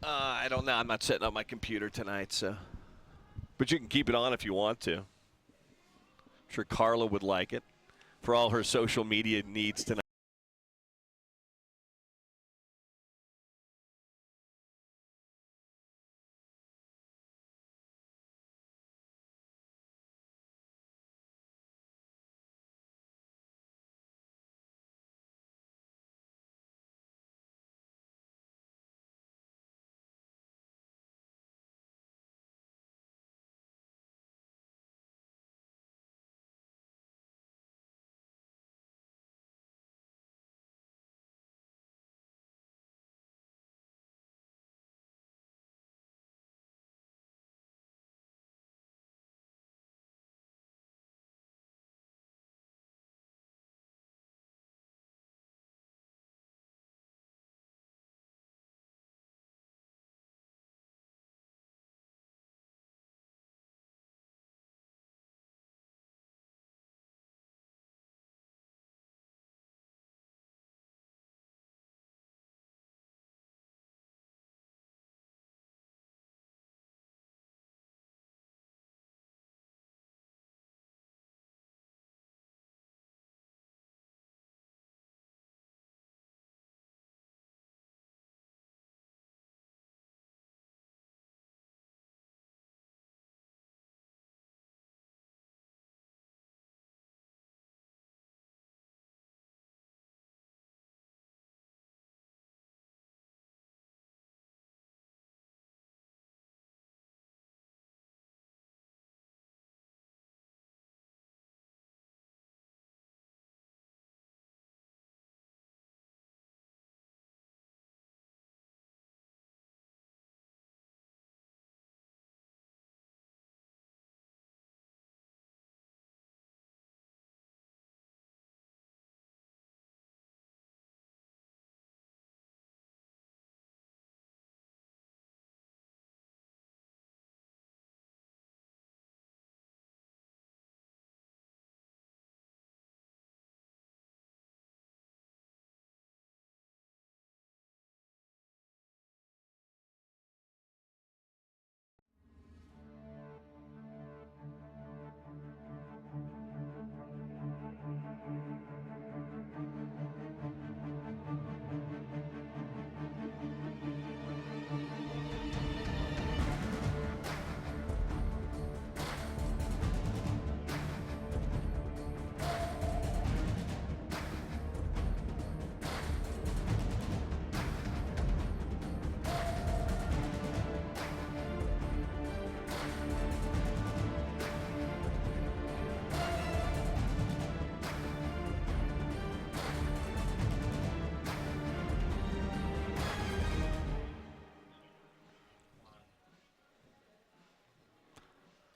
I don't know. I'm not setting up my computer tonight, so. But you can keep it on if you want to. I'm sure Carla would like it for all her social media needs tonight.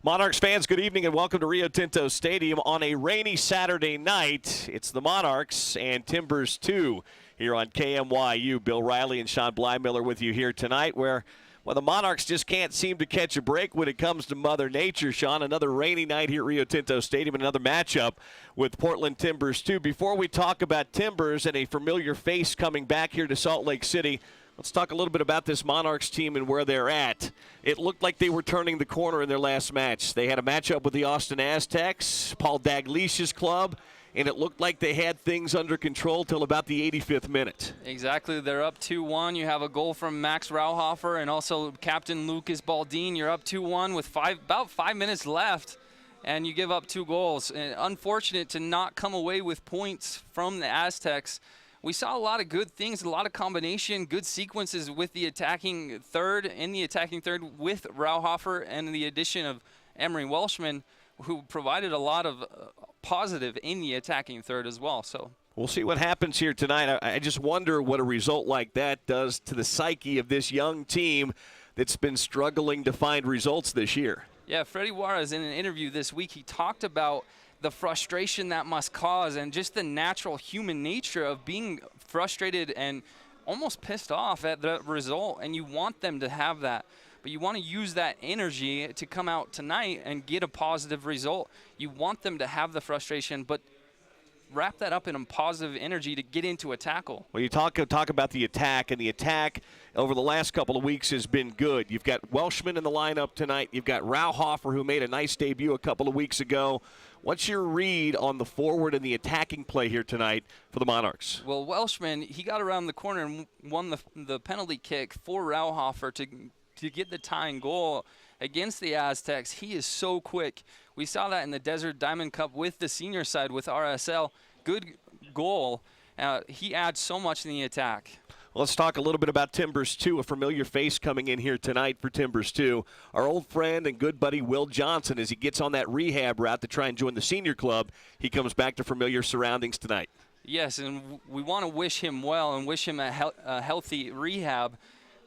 Monarchs fans, good evening and welcome to Rio Tinto Stadium on a rainy Saturday night. It's the Monarchs and Timbers 2 here on KMYU. Bill Riley and Sean Blymiller with you here tonight, where the Monarchs just can't seem to catch a break when it comes to Mother Nature, Sean. Another rainy night here at Rio Tinto Stadium, another matchup with Portland Timbers 2. Before we talk about Timbers and a familiar face coming back here to Salt Lake City, let's talk a little bit about this Monarchs team and where they're at. It looked like they were turning the corner in their last match. They had a matchup with the Austin Aztecs, Paul Daglish's club, and it looked like they had things under control till about the 85th minute. Exactly. They're up 2-1. You have a goal from Max Rauhofer and also Captain Lucas Baldin. You're up 2-1 with about 5 minutes left, and you give up 2 goals. And unfortunate to not come away with points from the Aztecs. We saw a lot of good things, a lot of combination, good sequences with the attacking third, with Rauhofer and the addition of Emery Welshman, who provided a lot of positive in the attacking third as well. So we'll see what happens here tonight. I just wonder what a result like that does to the psyche of this young team that's been struggling to find results this year. Yeah, Freddie Juarez, in an interview this week, he talked about the frustration that must cause and just the natural human nature of being frustrated and almost pissed off at the result, and you want them to have that. But you want to use that energy to come out tonight and get a positive result. You want them to have the frustration, but wrap that up in a positive energy to get into a tackle. Well, you talk about the attack, and the attack over the last couple of weeks has been good. You've got Welshman in the lineup tonight. You've got Rauhofer, who made a nice debut a couple of weeks ago. What's your read on the forward and the attacking play here tonight for the Monarchs? Well, Welshman, he got around the corner and won the penalty kick for Rauhofer to get the tying goal against the Aztecs. He is so quick. We saw that in the Desert Diamond Cup with the senior side with RSL. Good goal. He adds so much in the attack. Well, let's talk a little bit about Timbers 2, a familiar face coming in here tonight for Timbers 2. Our old friend and good buddy Will Johnson, as he gets on that rehab route to try and join the senior club, he comes back to familiar surroundings tonight. Yes, and we want to wish him well and wish him a healthy rehab.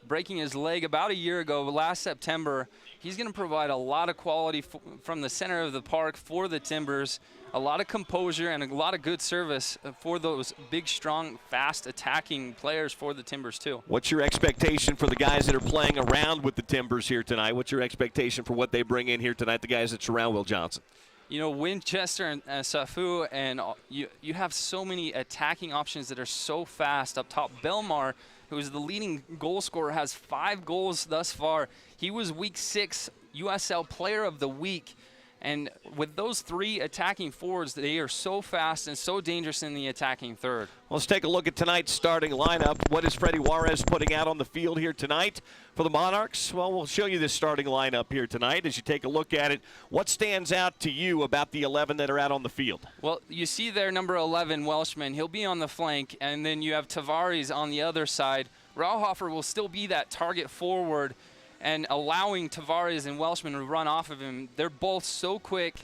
Breaking his leg about a year ago, last September, he's going to provide a lot of quality from the center of the park for the Timbers, a lot of composure and a lot of good service for those big, strong, fast attacking players for the Timbers too. What's your expectation for the guys that are playing around with the Timbers here tonight? What's your expectation for what they bring in here tonight, the guys that surround Will Johnson? You know, Winchester and Safu, and you have so many attacking options that are so fast up top. Belmar, who is the leading goal scorer, has 5 goals thus far. He was Week 6 USL Player of the Week. And with those 3 attacking forwards, they are so fast and so dangerous in the attacking third. Well, let's take a look at tonight's starting lineup. What is Freddie Juarez putting out on the field here tonight for the Monarchs? Well, we'll show you this starting lineup here tonight as you take a look at it. What stands out to you about the 11 that are out on the field? Well, you see there number 11, Welshman. He'll be on the flank, and then you have Tavares on the other side. Rauhofer will still be that target forward, and allowing Tavares and Welshman to run off of him. They're both so quick.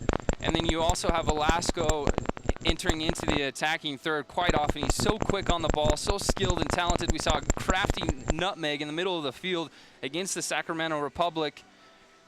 And then you also have Velasco entering into the attacking third quite often. He's so quick on the ball, so skilled and talented. We saw a crafty nutmeg in the middle of the field against the Sacramento Republic.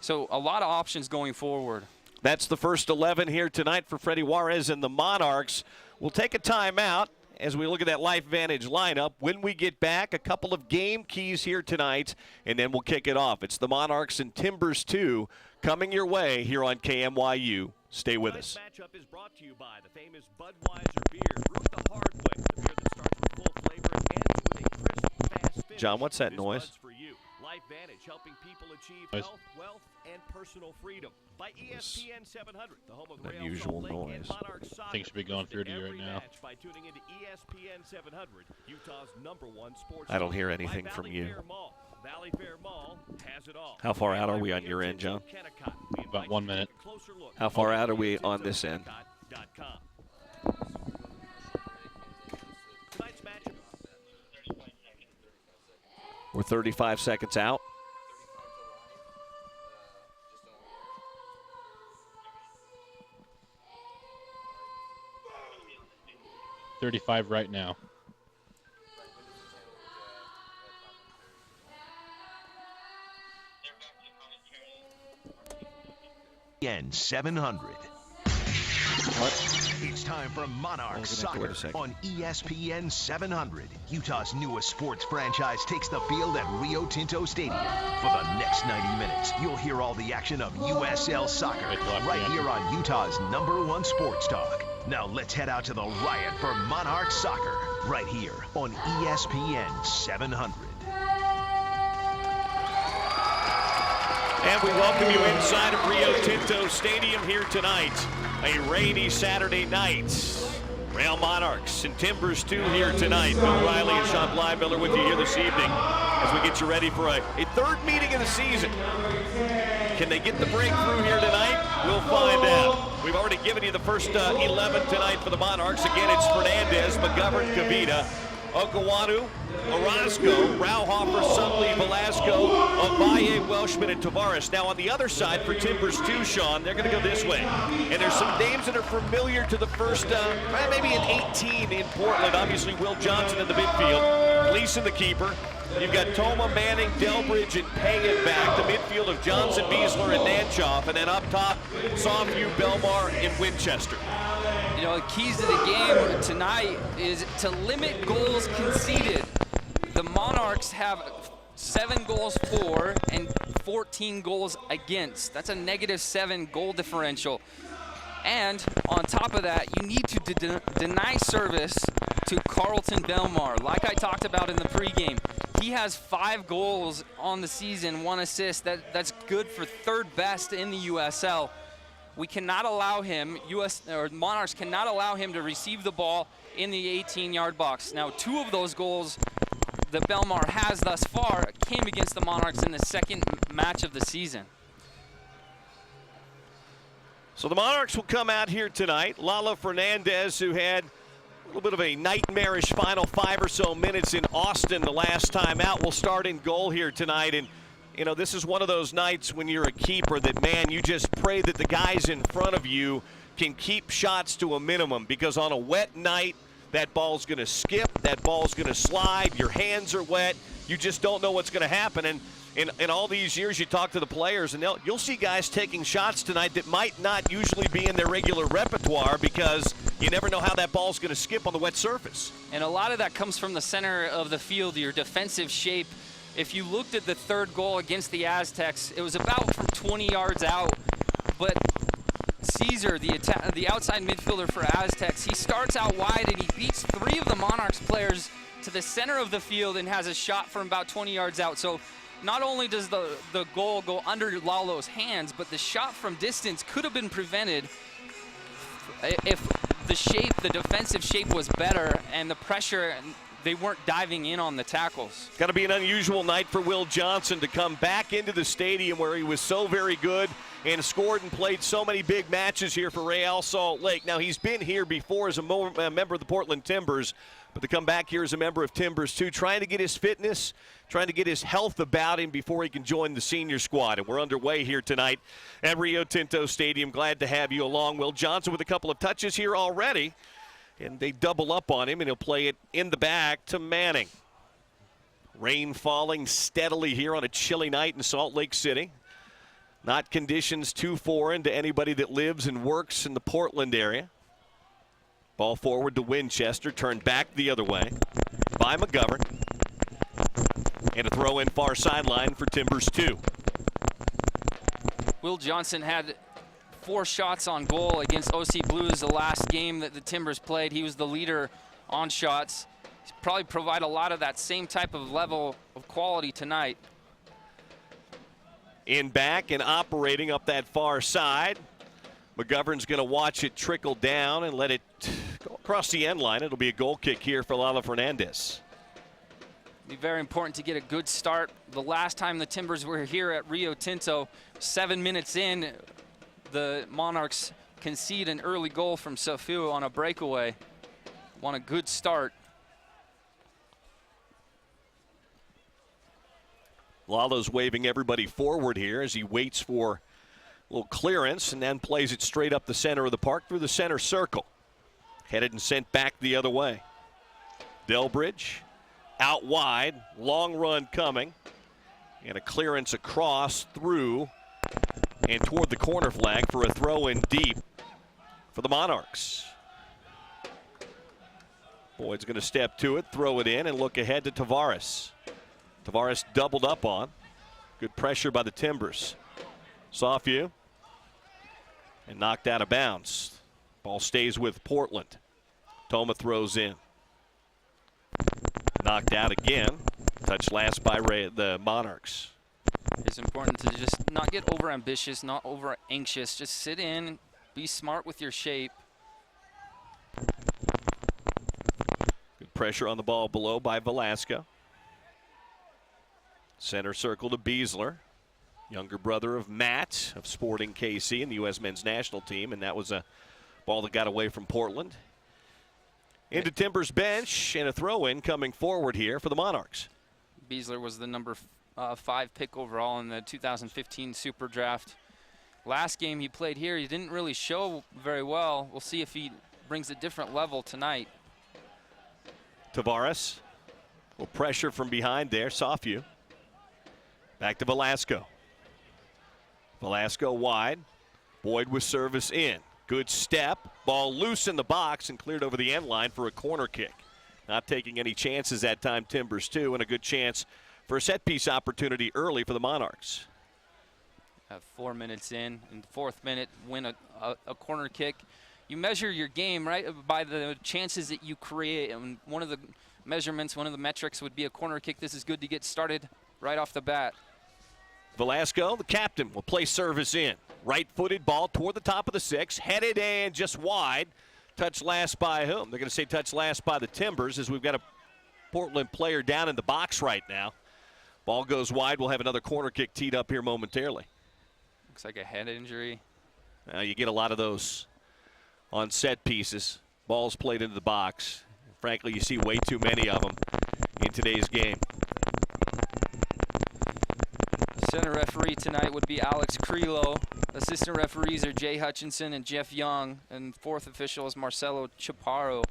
So a lot of options going forward. That's the first 11 here tonight for Freddie Juarez and the Monarchs. We'll take a timeout as we look at that Life Vantage lineup. When we get back, a couple of game keys here tonight, and then we'll kick it off. It's the Monarchs and Timbers 2 coming your way here on KMYU. Stay with us. This matchup is brought to you by the famous Budweiser beer, brewed the hard way, the beer that starts with full flavor and ends with a crisp, fast finish. John, what's that This noise? Bud's for you. Life Vantage, helping people achieve health, wealth, and personal freedom. By ESPN 700, the home of the Real Unusual Salt Lake noise. and Monarchs soccer. I think it should be going through to you right Every now. match by tuning into ESPN 700, Utah's #1 sports. I don't hear talk. anything By from Valley you. Fair Mall. Valley Fair Mall has it all. How far out are we on your end, John? About 1 minute. How far out are we on this end? We're 35 seconds out. $35 right now. ESPN 700. It's time for Monarchs Soccer on ESPN 700. Utah's newest sports franchise takes the field at Rio Tinto Stadium. For the next 90 minutes, you'll hear all the action of USL Soccer right here on Utah's #1 sports talk. Now let's head out to the riot for Monarchs Soccer right here on ESPN 700. And we welcome you inside of Rio Tinto Stadium here tonight. A rainy Saturday night. Real Monarchs and Timbers 2 here tonight. Bill Riley and Sean Blymiller with you here this evening as we get you ready for a third meeting of the season. Can they get the breakthrough here tonight? We'll find out. We've already given you the first 11 tonight for the Monarchs. Again, it's Fernandez, McGovern, Kavita, Okawanu, Orozco, Rauhofer, Sunley, Velasco, Avalle, Welshman, and Tavares. Now on the other side for Timbers 2, Sean, they're going to go this way. And there's some names that are familiar to the first, maybe an 18 in Portland. Obviously, Will Johnson in the midfield, Gleason the keeper. You've got Toma, Manning, Delbridge, and Pagan back. The midfield of Johnson, Beasler, and Nanchoff. And then up top, Sawview, Belmar, and Winchester. You know, the keys to the game tonight is to limit goals conceded. The Monarchs have 7 goals for and 14 goals against. That's a -7 goal differential. And on top of that, you need to deny service to Carlton Belmar. Like I talked about in the pregame, he has 5 goals on the season, 1 assist. That's good for 3rd best in the USL. We cannot allow him, Monarchs cannot allow him to receive the ball in the 18-yard box. Now, 2 of those goals that Belmar has thus far came against the Monarchs in the 2nd match of the season. So the Monarchs will come out here tonight. Lalo Fernandez, who had a little bit of a nightmarish final 5 or so minutes in Austin the last time out, will start in goal here tonight. And you know, this is one of those nights when you're a keeper that, man, you just pray that the guys in front of you can keep shots to a minimum, because on a wet night, that ball's going to skip, that ball's going to slide, your hands are wet, you just don't know what's going to happen. And in all these years, you talk to the players, and you'll see guys taking shots tonight that might not usually be in their regular repertoire, because you never know how that ball's going to skip on the wet surface. And a lot of that comes from the center of the field, your defensive shape. If you looked at the 3rd goal against the Aztecs, it was about from 20 yards out, but Caesar, the outside midfielder for Aztecs, he starts out wide and he beats 3 of the Monarchs players to the center of the field and has a shot from about 20 yards out. So not only does the goal go under Lalo's hands, but the shot from distance could have been prevented if the defensive shape was better and the pressure, they weren't diving in on the tackles. Got to be an unusual night for Will Johnson to come back into the stadium where he was so very good and scored and played so many big matches here for Real Salt Lake. Now, he's been here before as a member of the Portland Timbers, but to come back here as a member of Timbers too, trying to get his fitness, trying to get his health about him before he can join the senior squad. And we're underway here tonight at Rio Tinto Stadium. Glad to have you along. Will Johnson with a couple of touches here already. And they double up on him, and he'll play it in the back to Manning. Rain falling steadily here on a chilly night in Salt Lake City. Not conditions too foreign to anybody that lives and works in the Portland area. Ball forward to Winchester, turned back the other way by McGovern. And a throw in far sideline for Timbers 2. Will Johnson had 4 shots on goal against OC Blues the last game that the Timbers played. He was the leader on shots. He'll probably provide a lot of that same type of level of quality tonight. In back and operating up that far side. McGovern's going to watch it trickle down and let it go across the end line. It'll be a goal kick here for Lalo Fernandez. Be very important to get a good start. The last time the Timbers were here at Rio Tinto, 7 minutes in, the Monarchs concede an early goal from Safu on a breakaway. Want a good start. Lalo's waving everybody forward here as he waits for a little clearance and then plays it straight up the center of the park through the center circle. Headed and sent back the other way. Delbridge out wide, long run coming, and a clearance across through and toward the corner flag for a throw in deep for the Monarchs. Boyd's going to step to it, throw it in, and look ahead to Tavares. Tavares doubled up on. Good pressure by the Timbers. Softview. And knocked out of bounds. Ball stays with Portland. Toma throws in. Knocked out again. Touched last by the Monarchs. It's important to just not get over ambitious, not over anxious. Just sit in, be smart with your shape. Good pressure on the ball below by Velasco. Center circle to Beasler, younger brother of Matt of Sporting KC in the U.S. men's national team, and that was a ball that got away from Portland. Into Timbers bench, and a throw-in coming forward here for the Monarchs. Beasler was the number 5 pick overall in the 2015 Super Draft. Last game he played here, he didn't really show very well. We'll see if he brings a different level tonight. Tavares, a little pressure from behind there, Softview. Back to Velasco. Velasco wide. Boyd with service in. Good step. Ball loose in the box and cleared over the end line for a corner kick. Not taking any chances that time, Timbers 2, and a good chance for a set piece opportunity early for the Monarchs. At 4 minutes in the fourth minute, win a corner kick. You measure your game, right, by the chances that you create. And one of the measurements, one of the metrics would be a corner kick. This is good to get started right off the bat. Velasco, the captain, will play service in. Right-footed ball toward the top of the 6, headed and just wide. Touched last by whom? They're going to say touched last by the Timbers, as we've got a Portland player down in the box right now. Ball goes wide. We'll have another corner kick teed up here momentarily. Looks like a head injury. You get a lot of those on set pieces. Balls played into the box. Frankly, you see way too many of them in today's game. Center referee tonight would be Alex Crelo. Assistant referees are Jay Hutchinson and Jeff Young. And fourth official is Marcelo Chaparro.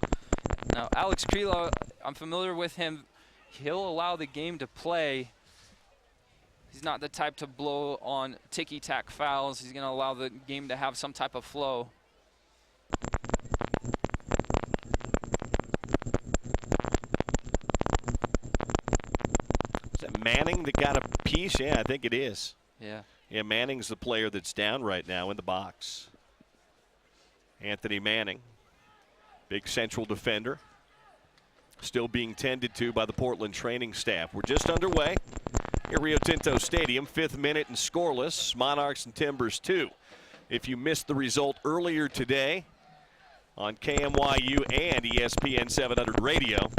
Now, Alex Crelo, I'm familiar with him. He'll allow the game to play. He's not the type to blow on ticky-tack fouls. He's going to allow the game to have some type of flow. Is that Manning that got a piece? Yeah, I think it is. Yeah. Yeah, Manning's the player that's down right now in the box. Anthony Manning, big central defender, still being tended to by the Portland training staff. We're just underway at Rio Tinto Stadium, 5th minute and scoreless. Monarchs and Timbers 2. If you missed the result earlier today on KMYU and ESPN 700 Radio,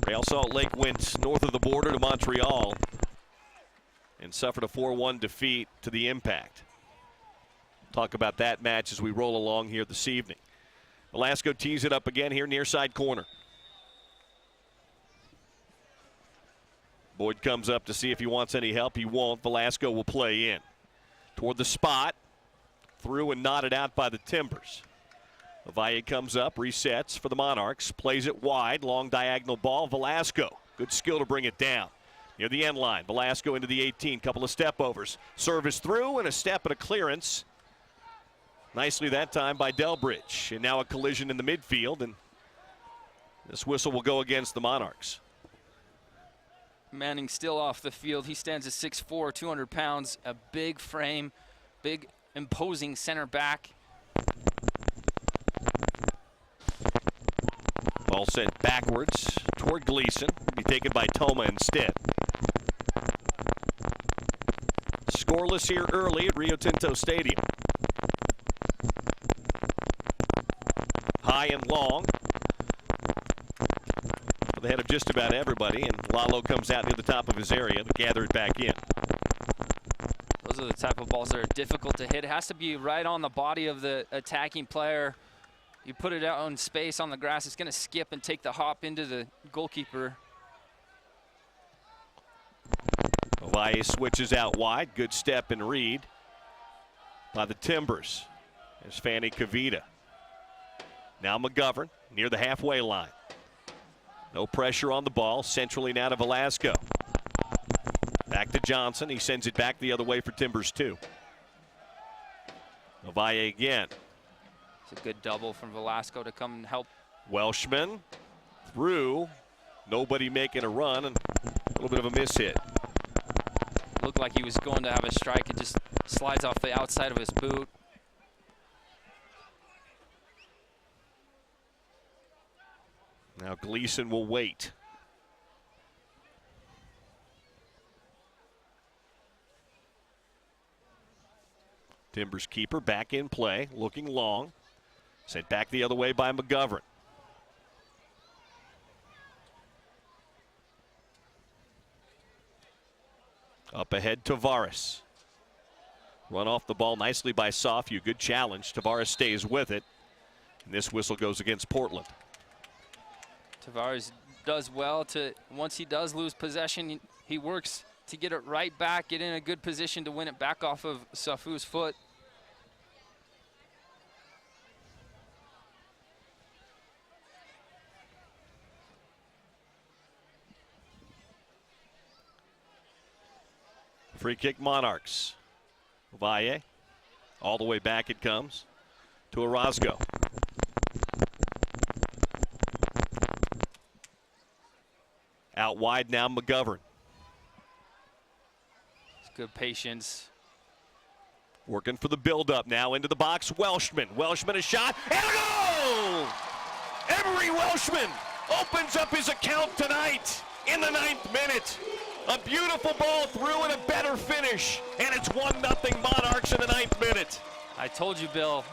Real Salt Lake went north of the border to Montreal and suffered a 4-1 defeat to the Impact. Talk about that match as we roll along here this evening. Velasco tees it up again here near side corner. Boyd comes up to see if he wants any help. He won't. Velasco will play in. Toward the spot. Through and knotted out by the Timbers. Valle comes up, resets for the Monarchs. Plays it wide. Long diagonal ball. Velasco. Good skill to bring it down. Near the end line. Velasco into the 18. Couple of step overs. Service through and a step and a clearance. Nicely that time by Delbridge. And now a collision in the midfield. And this whistle will go against the Monarchs. Manning still off the field. He stands at 6'4", 200 pounds, a big frame, big imposing center back. Ball sent backwards toward Gleason. Be taken by Toma instead. Scoreless here early at Rio Tinto Stadium. High and long. The head of just about everybody, and Lalo comes out near the top of his area to gather it back in. Those are the type of balls that are difficult to hit. It has to be right on the body of the attacking player. You put it out in space on the grass, it's going to skip and take the hop into the goalkeeper. Valle switches out wide. Good step and read by the Timbers. There's Fanny Kavita. Now McGovern near the halfway line. No pressure on the ball. Centrally now to Velasco. Back to Johnson. He sends it back the other way for Timbers 2. Valle again. It's a good double from Velasco to come and help. Welshman through. Nobody making a run and a little bit of a miss hit. Looked like he was going to have a strike. It just slides off the outside of his boot. Now Gleason will wait. Timbers keeper back in play, looking long. Sent back the other way by McGovern. Up ahead, Tavares. Run off the ball nicely by Soffu. Good challenge. Tavares stays with it. And this whistle goes against Portland. Tavares does well to, once he does lose possession, he works to get it right back, get in a good position to win it back off of Safu's foot. Free kick Monarchs. Valle. All the way back it comes to Orozco. Out wide now McGovern. It's good patience. Working for the build-up now into the box. Welshman. Welshman a shot and a goal! Emery Welshman opens up his account tonight in the 9th minute. A beautiful ball through and a better finish. And it's 1-0 Monarchs in the 9th minute. I told you, Bill,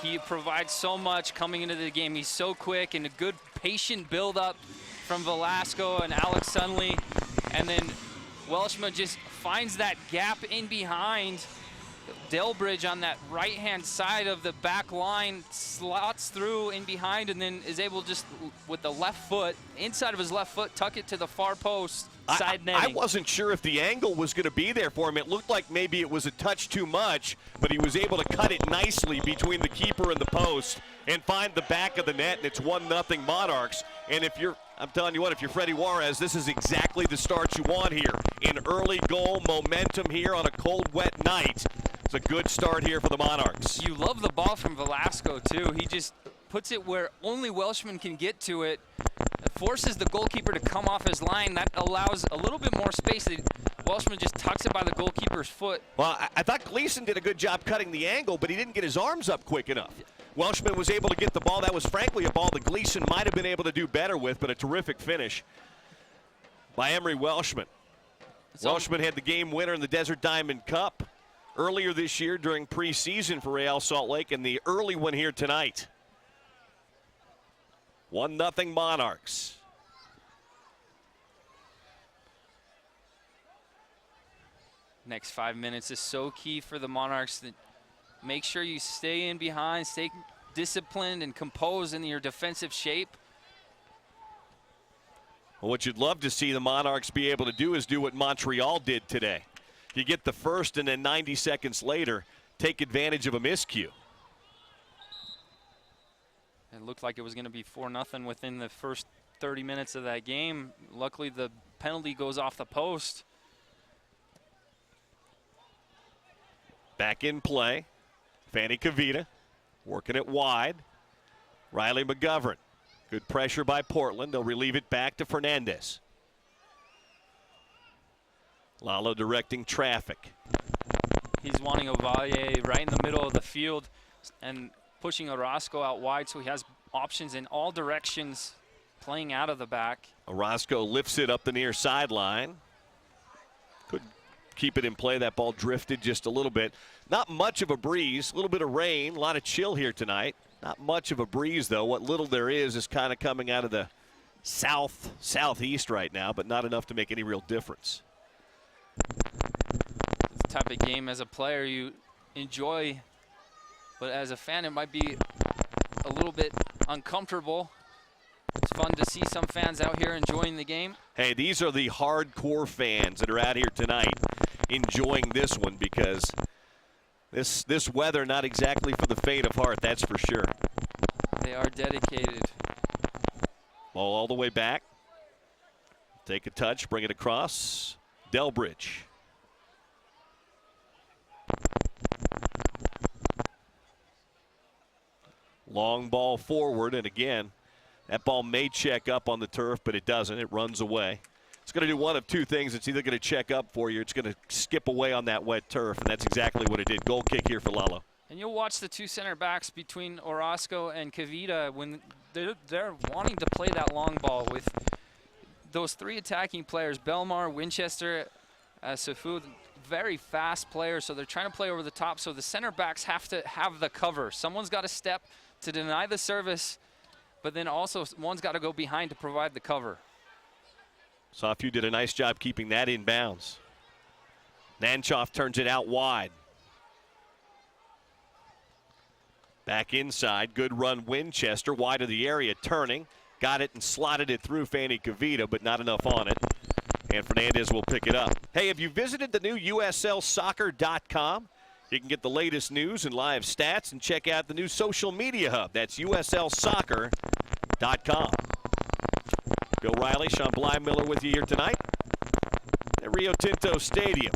he provides so much coming into the game. He's so quick and a good patient build-up from Velasco and Alex Sunley. And then Welshman just finds that gap in behind. Delbridge on that right-hand side of the back line slots through in behind and then is able just with the left foot, inside of his left foot, tuck it to the far post, side netting. I wasn't sure if the angle was going to be there for him. It looked like maybe it was a touch too much, but he was able to cut it nicely between the keeper and the post and find the back of the net, and it's 1-0 Monarchs. And if you're, I'm telling you what, if you're Freddie Juarez, this is exactly the start you want here. In early goal momentum here on a cold, wet night. It's a good start here for the Monarchs. You love the ball from Velasco, too. He just puts it where only Welshman can get to it. It forces the goalkeeper to come off his line. That allows a little bit more space. Welshman just tucks it by the goalkeeper's foot. Well, I thought Gleason did a good job cutting the angle, but he didn't get his arms up quick enough. Welshman was able to get the ball. That was frankly a ball that Gleason might have been able to do better with, but a terrific finish by Emery Welshman. Welshman had the game winner in the Desert Diamond Cup earlier this year during preseason for Real Salt Lake, and the early one here tonight. 1-0 Monarchs. Next 5 minutes is so key for the Monarchs. That make sure you stay in behind, stay disciplined and composed in your defensive shape. Well, what you'd love to see the Monarchs be able to do is do what Montreal did today. You get the first, and then 90 seconds later, take advantage of a miscue. It looked like it was going to be 4-0 within the first 30 minutes of that game. Luckily, the penalty goes off the post. Back in play. Fanny Kavita working it wide. Riley McGovern. Good pressure by Portland. They'll relieve it back to Fernandez. Lalo directing traffic. He's wanting Ovalle right in the middle of the field and pushing Orozco out wide, so he has options in all directions playing out of the back. Orozco lifts it up the near sideline. Could keep it in play. That ball drifted just a little bit. Not much of a breeze. A little bit of rain. A lot of chill here tonight. Not much of a breeze, though. What little there is kind of coming out of the southeast right now, but not enough to make any real difference. It's the type of game as a player you enjoy, but as a fan it might be a little bit uncomfortable. It's fun to see some fans out here enjoying the game. Hey, these are the hardcore fans that are out here tonight enjoying this one, because this weather not exactly for the faint of heart, that's for sure. They are dedicated. Ball all the way back. Take a touch, bring it across. Delbridge. Long ball forward, and again, that ball may check up on the turf, but it doesn't. It runs away. It's going to do one of two things. It's either going to check up for you, it's going to skip away on that wet turf, and that's exactly what it did. Goal kick here for Lalo. And you'll watch the two center backs between Orozco and Kavita when they're wanting to play that long ball with those three attacking players, Belmar, Winchester, Safu, very fast players, so they're trying to play over the top, so the center backs have to have the cover. Someone's got to step to deny the service, but then also one's got to go behind to provide the cover. Safu did a nice job keeping that in bounds. Nanchoff turns it out wide. Back inside, good run Winchester, wide of the area, turning. Got it and slotted it through Fanny Kavita, but not enough on it. And Fernandez will pick it up. Hey, have you visited the new USLsoccer.com? You can get the latest news and live stats and check out the new social media hub. That's USLsoccer.com. Bill Riley, Sean Bly-Miller with you here tonight at Rio Tinto Stadium.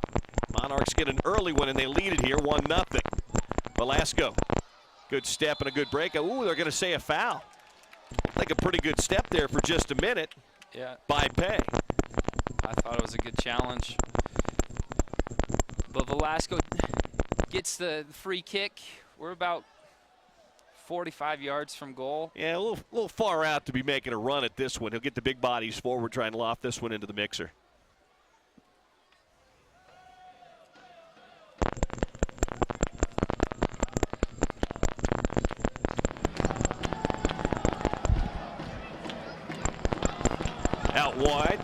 Monarchs get an early one, and they lead it here 1-0. Velasco, good step and a good break. Ooh, they're going to say a foul. I think a pretty good step there for just a minute. Yeah. By Pay. I thought it was a good challenge. But Velasco gets the free kick. We're about 45 yards from goal. Yeah, a little far out to be making a run at this one. He'll get the big bodies forward, trying to loft this one into the mixer. Out wide.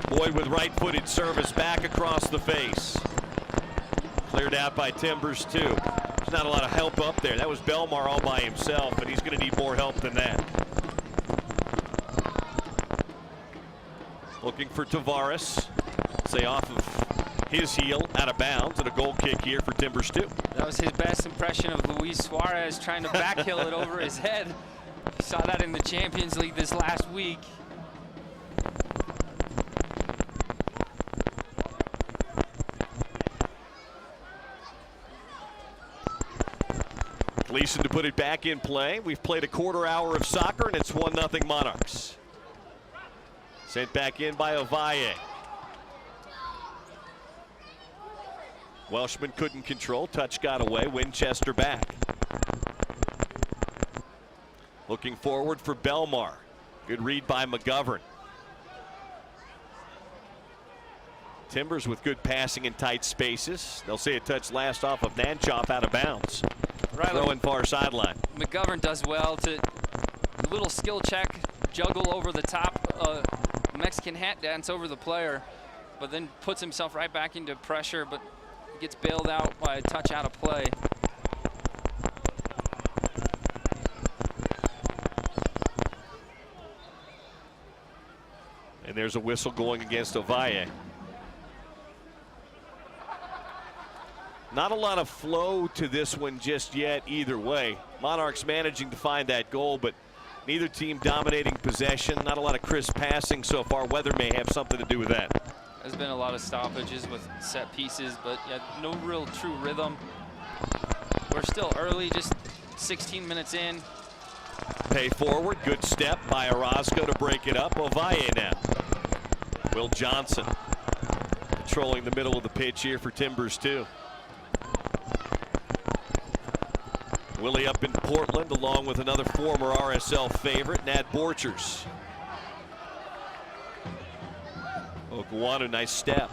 Boyd with right-footed service back across the face. Cleared out by Timbers, too. There's not a lot of help up there. That was Belmar all by himself, and he's going to need more help than that. Looking for Tavares. Say off of his heel, out of bounds, and a goal kick here for Timbers, too. That was his best impression of Luis Suarez trying to backheel it over his head. Saw that in the Champions League this last week. Gleason to put it back in play. We've played a quarter hour of soccer, and it's 1-0 Monarchs. Sent back in by Ovalle. Welshman couldn't control. Touch got away. Winchester back. Looking forward for Belmar. Good read by McGovern. Timbers with good passing in tight spaces. They'll say a touch last off of Nanchop out of bounds. Throwing far sideline. McGovern does well to a little skill check, juggle over the top, Mexican hat dance over the player, but then puts himself right back into pressure, but gets bailed out by a touch out of play. And there's a whistle going against Ovalle. Not a lot of flow to this one just yet either way. Monarchs managing to find that goal, but neither team dominating possession. Not a lot of crisp passing so far. Weather may have something to do with that. There's been a lot of stoppages with set pieces, but yeah, no real true rhythm. We're still early, just 16 minutes in. Pay forward, good step by Orozco to break it up. Ovalle now. Will Johnson controlling the middle of the pitch here for Timbers too. Willie up in Portland along with another former RSL favorite, Nat Borchers. Okuanu, nice step.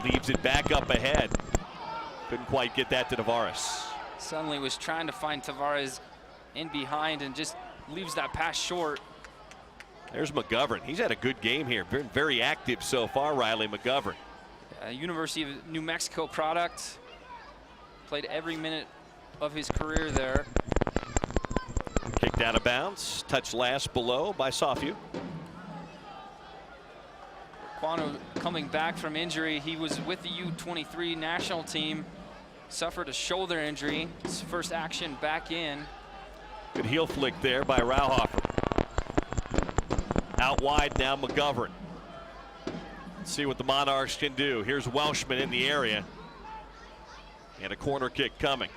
Leaves it back up ahead. Couldn't quite get that to Tavares. Suddenly was trying to find Tavares in behind and just leaves that pass short. There's McGovern. He's had a good game here. Been very active so far, Riley McGovern. University of New Mexico product. Played every minute of his career there. Kicked out of bounds. Touch last below by Sofu. Quano coming back from injury. He was with the U23 national team. Suffered a shoulder injury. His first action back in. Good heel flick there by Rauhofer. Out wide now McGovern. Let's see what the Monarchs can do. Here's Welshman in the area. And a corner kick coming.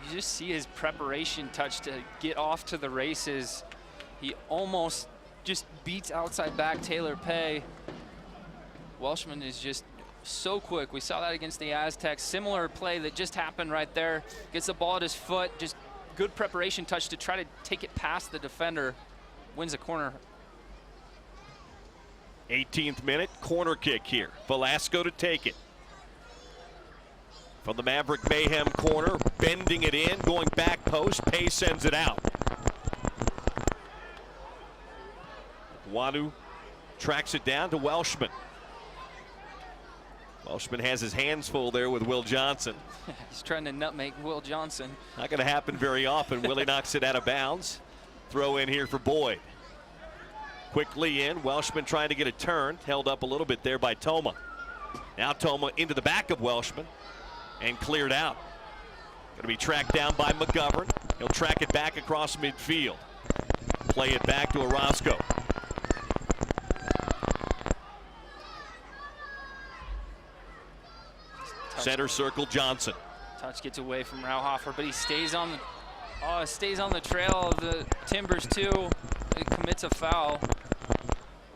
You just see his preparation touch to get off to the races. He almost just beats outside back Taylor Pay. Welshman is just so quick. We saw that against the Aztecs. Similar play that just happened right there. Gets the ball at his foot. Just good preparation touch to try to take it past the defender. Wins the corner. 18th minute, corner kick here. Velasco to take it. From the Maverick Mayhem corner, bending it in, going back post. Pay sends it out. Wanu tracks it down to Welshman. Welshman has his hands full there with Will Johnson. He's trying to nutmeg Will Johnson. Not going to happen very often. Willie knocks it out of bounds. Throw in here for Boyd. Quickly in. Welshman trying to get a turn. Held up a little bit there by Toma. Now Toma into the back of Welshman and cleared out. Going to be tracked down by McGovern. He'll track it back across midfield. Play it back to Orozco. Center circle Johnson. Touch gets away from Rauhofer, but he stays on the trail of the Timbers too. He commits a foul.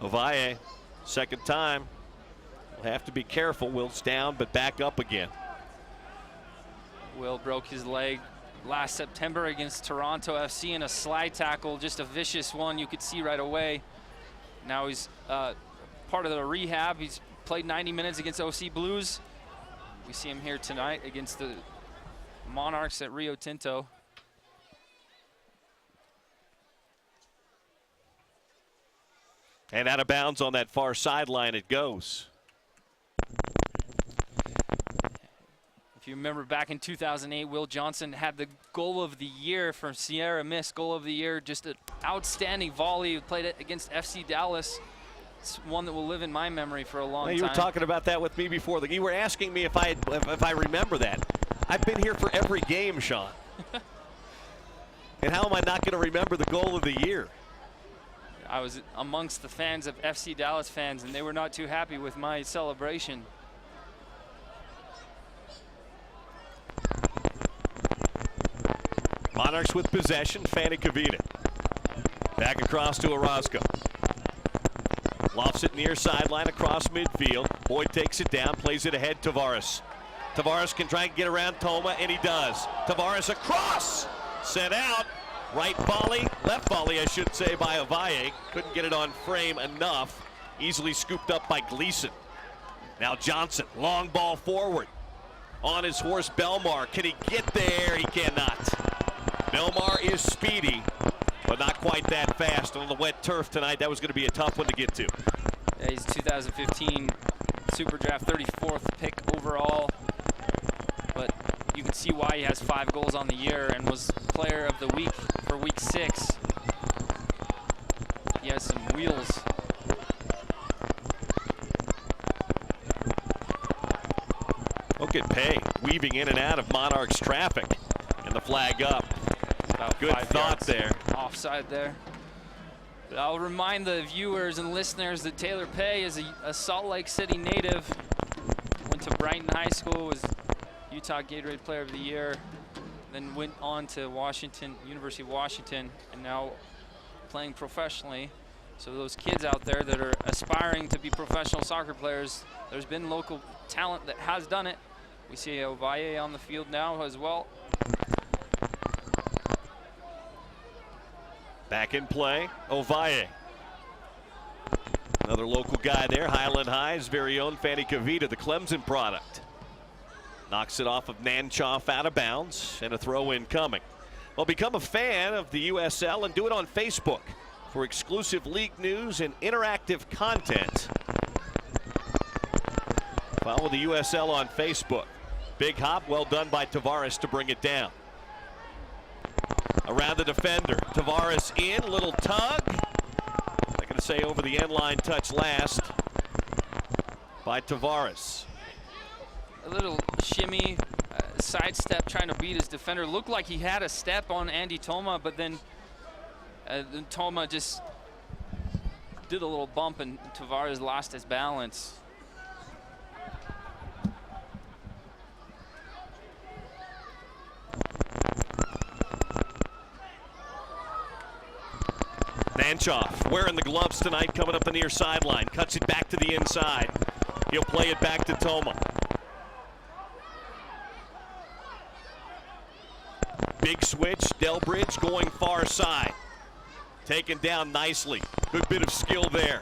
Ovalle, second time. Will have to be careful. Will's down, but back up again. Will broke his leg last September against Toronto FC in a slide tackle, just a vicious one you could see right away. Now he's part of the rehab. He's played 90 minutes against OC Blues. We see him here tonight against the Monarchs at Rio Tinto. And out of bounds on that far sideline it goes. If you remember back in 2008, Will Johnson had the goal of the year from Sierra Mist, goal of the year, just an outstanding volley. He played it against FC Dallas. It's one that will live in my memory for a long time. You were talking about that with me before. You were asking me if I remember that. I've been here for every game, Sean. And how am I not going to remember the goal of the year? I was amongst the fans of FC Dallas fans, and they were not too happy with my celebration. Monarchs with possession, Fanny Kavita. Back across to Orozco. Lofts it near sideline across midfield. Boyd takes it down, plays it ahead, Tavares. Tavares can try and get around Toma, and he does. Tavares across, sent out. Right volley, left volley, I should say, by Avaye. Couldn't get it on frame enough. Easily scooped up by Gleason. Now Johnson, long ball forward. On his horse, Belmar. Can he get there? He cannot. Belmar is speedy, but not quite that fast. On the wet turf tonight, that was going to be a tough one to get to. Yeah, he's 2015 Super Draft 34th pick overall. But you can see why he has 5 goals on the year and was player of the week for week 6. He has some wheels. Look at Pay weaving in and out of Monarchs traffic, and the flag up. About Good 5 thought yards there. Offside there. But I'll remind the viewers and listeners that Taylor Pay is a Salt Lake City native. Went to Brighton High School, was Utah Gatorade Player of the Year, then went on to Washington, University of Washington, and now playing professionally. So those kids out there that are aspiring to be professional soccer players, there's been local talent that has done it. We see Ovalle on the field now as well. Back in play, Ovalle. Another local guy there, Highland High's very own Fanny Kavita, the Clemson product. Knocks it off of Nanchoff out of bounds, and a throw-in coming. Well, become a fan of the USL and do it on Facebook for exclusive league news and interactive content. Follow the USL on Facebook. Big hop, well done by Tavares to bring it down. Around the defender, Tavares in, little tug. I'm going to say over the end line touch last by Tavares. A little shimmy, sidestep, trying to beat his defender. Looked like he had a step on Andy Toma, but then Toma just did a little bump and Tavares lost his balance. Nanchoff wearing the gloves tonight, coming up the near sideline. Cuts it back to the inside. He'll play it back to Toma. Big switch, Delbridge going far side. Taken down nicely. Good bit of skill there.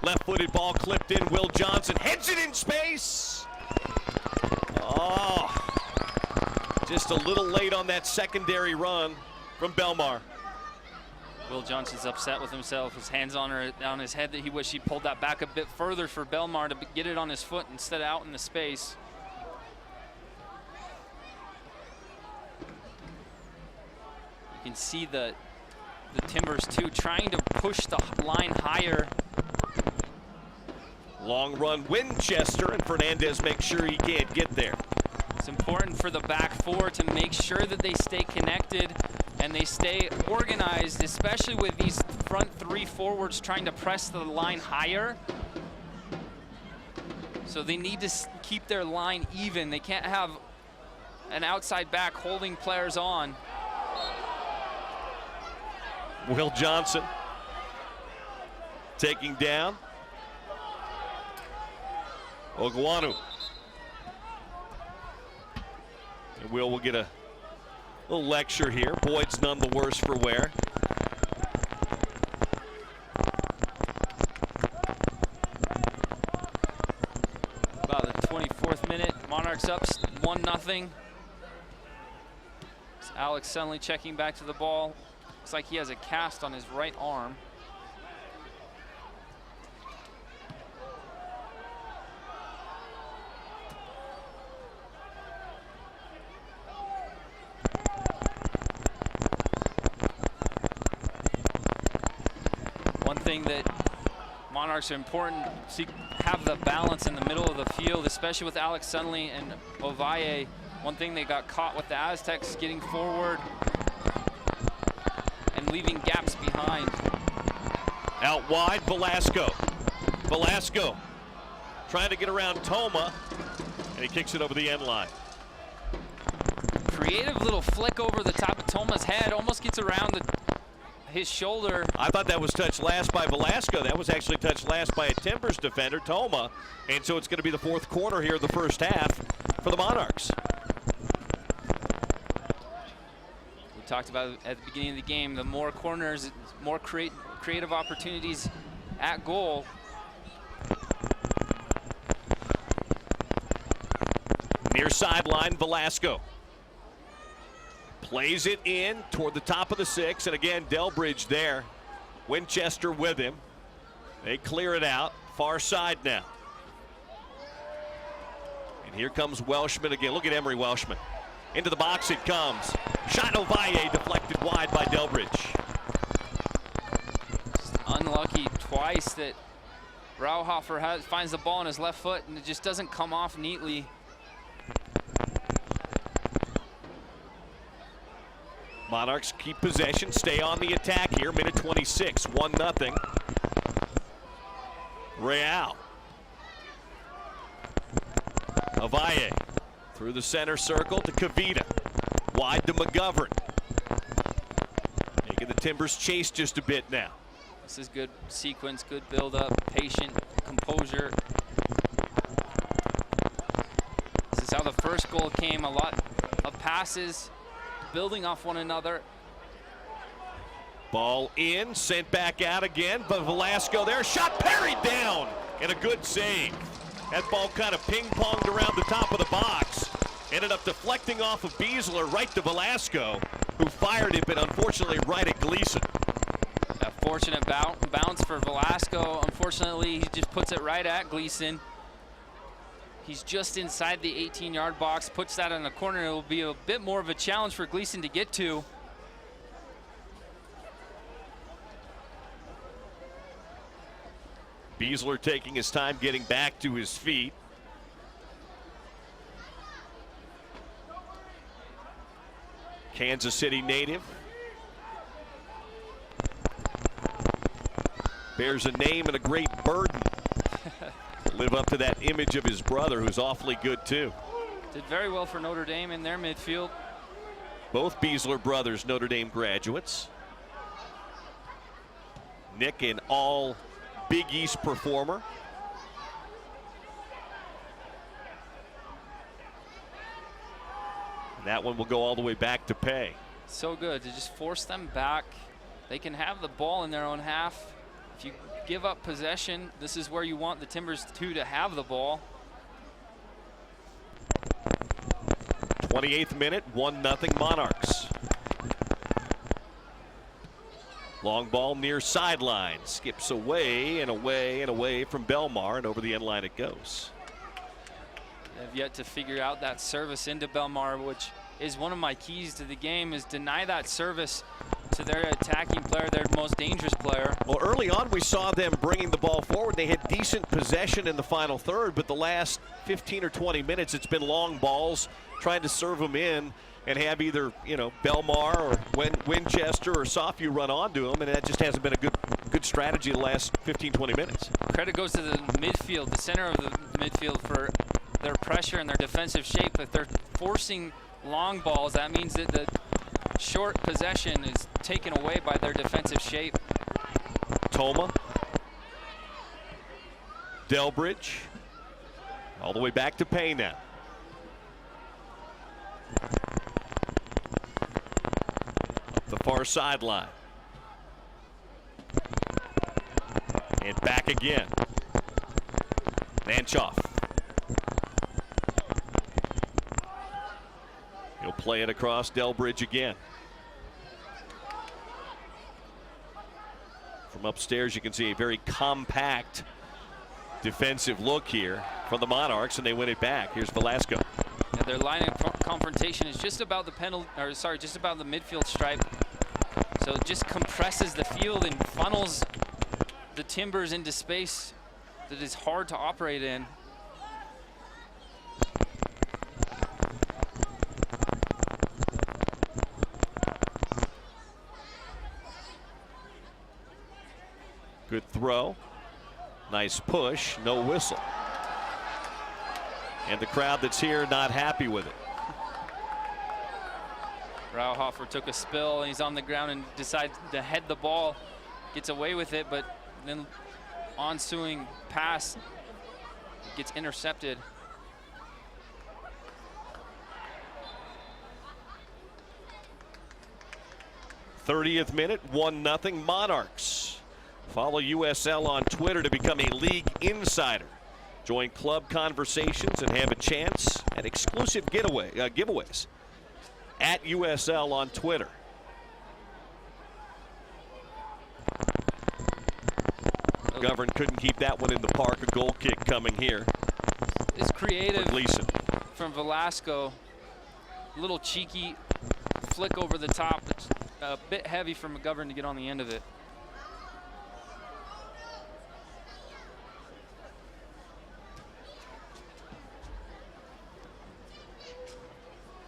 Left-footed ball clipped in. Will Johnson heads it in space. Oh, just a little late on that secondary run from Belmar. Will Johnson's upset with himself. His hands on his head that he wished he pulled that back a bit further for Belmar to get it on his foot instead of out in the space. You can see the Timbers too trying to push the line higher. Long run Winchester, and Fernandez makes sure he can't get there. It's important for the back four to make sure that they stay connected and they stay organized, especially with these front 3 forwards trying to press the line higher. So they need to keep their line even. They can't have an outside back holding players on. Will Johnson taking down Ogwanu. And we'll get a little lecture here. Boyd's none the worse for wear. About the 24th minute, Monarchs up 1-0. Alex suddenly checking back to the ball. Looks like he has a cast on his right arm. One thing that Monarchs are important to have the balance in the middle of the field, especially with Alex Sunley and Ovalle. One thing they got caught with the Aztecs getting forward and leaving gaps behind. Out wide, Velasco. Velasco trying to get around Toma, and he kicks it over the end line. Creative little flick over the top of Toma's head, almost gets around his shoulder. I thought that was touched last by Velasco. That was actually touched last by a Timbers defender, Toma. And so it's going to be the fourth corner here in the first half for the Monarchs. We talked about it at the beginning of the game, the more corners, more creative opportunities at goal. Near sideline, Velasco. Plays it in toward the top of the 6, and again, Delbridge there. Winchester with him. They clear it out. Far side now. And here comes Welshman again. Look at Emery Welshman. Into the box it comes. Shot Ovalle deflected wide by Delbridge. Just unlucky twice that Rauhofer finds the ball on his left foot, and it just doesn't come off neatly. Monarchs keep possession, stay on the attack here. Minute 26, 1-0. Real. Ovalle through the center circle to Kavita. Wide to McGovern. Making the Timbers chase just a bit now. This is good sequence, good build-up, patient, composure. This is how the first goal came. A lot of passes, building off one another. Ball in, sent back out again, but Velasco there, shot parried down, and a good save. That ball kind of ping-ponged around the top of the box. Ended up deflecting off of Beasler right to Velasco, who fired it, but unfortunately right at Gleason. A fortunate bounce for Velasco. Unfortunately, he just puts it right at Gleason. He's just inside the 18-yard box, puts that in the corner. It will be a bit more of a challenge for Gleason to get to. Beasler taking his time getting back to his feet. Kansas City native. Bears a name and a great burden. Live up to that image of his brother, who's awfully good too. Did very well for Notre Dame in their midfield. Both Beasler brothers Notre Dame graduates. Nick an all Big East performer. And that one will go all the way back to pay. So good to just force them back. They can have the ball in their own half. If you give up possession, this is where you want the Timbers to have the ball. 28th minute, 1-0 Monarchs. Long ball near sideline, skips away and away and away from Belmar, and over the end line it goes. They've yet to figure out that service into Belmar, which is one of my keys to the game, is deny that service to their attacking player, their most dangerous player. Well, early on we saw them bringing the ball forward. They had decent possession in the final third, but the last 15 or 20 minutes it's been long balls, trying to serve them in and have either, you know, Belmar or Winchester or Sofu run onto them, and that just hasn't been a good strategy the last 15, 20 minutes. Credit goes to the midfield, the center of the midfield, for their pressure and their defensive shape. If they're forcing long balls, that means that the short possession is taken away by their defensive shape. Toma. Delbridge. All the way back to Pay now. Up the far sideline. And back again. Nanchoff. He'll play it across Delbridge again. From upstairs, you can see a very compact defensive look here from the Monarchs, and they win it back. Here's Velasco. Yeah, their line of confrontation is just about the just about the midfield stripe. So it just compresses the field and funnels the Timbers into space that is hard to operate in. Good throw. Nice push. No whistle. And the crowd that's here not happy with it. Rauhofer took a spill, and he's on the ground and decides to head the ball. Gets away with it, but then ensuing pass gets intercepted. '30th minute, 1-0 Monarchs. Follow USL on Twitter to become a league insider. Join club conversations and have a chance at exclusive giveaways at USL on Twitter. McGovern couldn't keep that one in the park. A goal kick coming here. It's creative Gleason from Velasco. Little cheeky flick over the top. It's a bit heavy for McGovern to get on the end of it.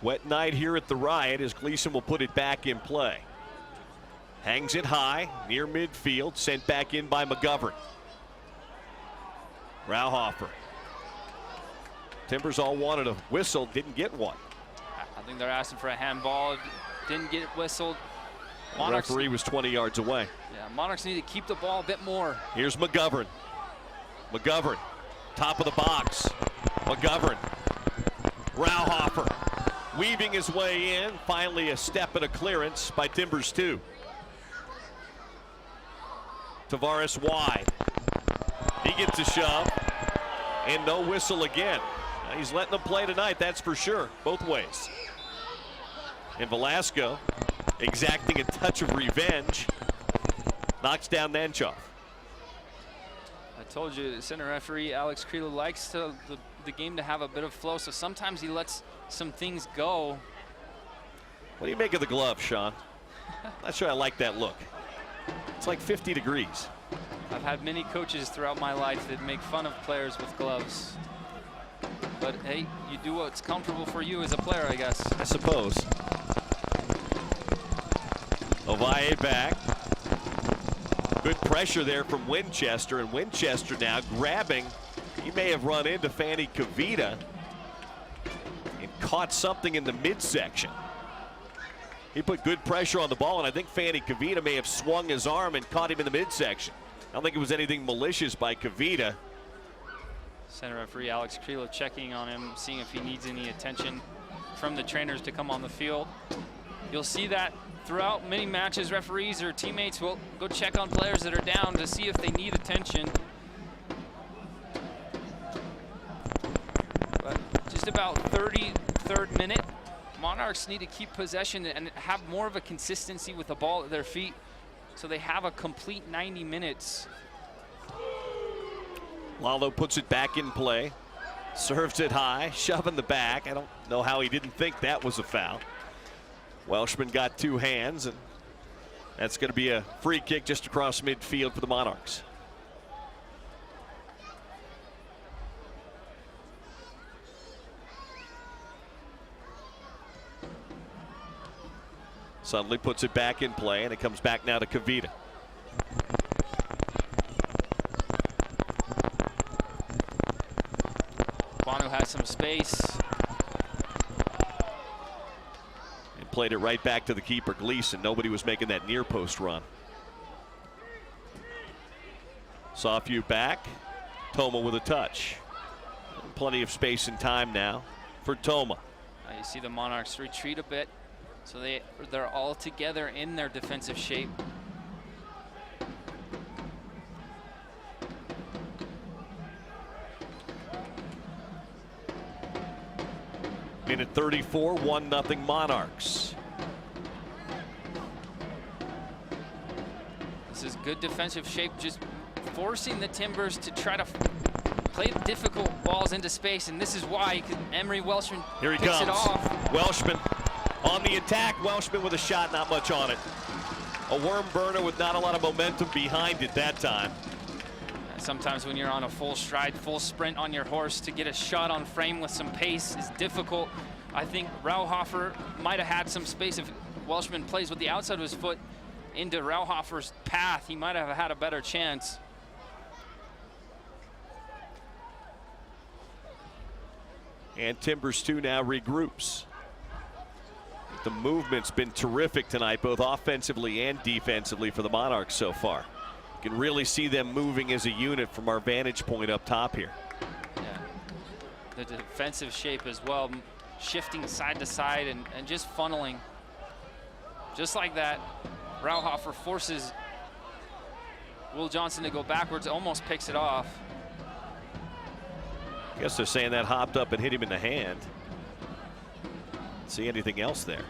Wet night here at the Riot as Gleason will put it back in play. Hangs it high near midfield, sent back in by McGovern. Rauhofer. Timbers all wanted a whistle, didn't get one. I think they're asking for a handball. Didn't get it whistled. The referee was 20 yards away. Yeah, Monarchs need to keep the ball a bit more. Here's McGovern. McGovern, top of the box. McGovern. Rauhofer weaving his way in. Finally a step and a clearance by Timbers 2. Tavares wide. He gets a shove. And no whistle again. He's letting them play tonight, that's for sure, both ways. And Velasco, exacting a touch of revenge, knocks down Nanchoff. I told you, center referee Alex Krilo likes the game to have a bit of flow, so sometimes he lets some things go. What do you make of the glove, Sean? Not sure I like that look. It's like 50 degrees. I've had many coaches throughout my life that make fun of players with gloves. But hey, you do what's comfortable for you as a player, I guess. I suppose. Ovalle back. Good pressure there from Winchester, and Winchester now grabbing. He may have run into Fanny Kavita and caught something in the midsection. He put good pressure on the ball, and I think Fanny Kavita may have swung his arm and caught him in the midsection. I don't think it was anything malicious by Kavita. Center referee Alex Krilo checking on him, seeing if he needs any attention from the trainers to come on the field. You'll see that throughout many matches, referees or teammates will go check on players that are down to see if they need attention. But just about 33rd minute, Monarchs need to keep possession and have more of a consistency with the ball at their feet so they have a complete 90 minutes. Lalo puts it back in play, serves it high, shoving the back. I don't know how he didn't think that was a foul. Welshman got two hands, and that's going to be a free kick just across midfield for the Monarchs. Suddenly puts it back in play, and it comes back now to Kavita. Bonu has some space. And played it right back to the keeper, Gleason. Nobody was making that near post run. Softview back. Toma with a touch. Plenty of space and time now for Toma. You see the Monarchs retreat a bit, so they're all together in their defensive shape. Minute 34, 1-0 Monarchs. This is good defensive shape, just forcing the Timbers to try to play difficult balls into space, and this is why Emery Welshman Here he picks comes. it off. Welshman on the attack. Welshman with a shot, not much on it. A worm burner with not a lot of momentum behind it that time. Sometimes when you're on a full stride, full sprint on your horse, to get a shot on frame with some pace is difficult. I think Rauhofer might have had some space. If Welshman plays with the outside of his foot into Rauhofer's path, he might have had a better chance. And Timbers 2 now regroups. The movement's been terrific tonight, both offensively and defensively for the Monarchs so far. You can really see them moving as a unit from our vantage point up top here. Yeah. The defensive shape as well, shifting side to side and just funneling. Just like that, Rauhofer forces Will Johnson to go backwards, almost picks it off. I guess they're saying that hopped up and hit him in the hand. Didn't see anything else there.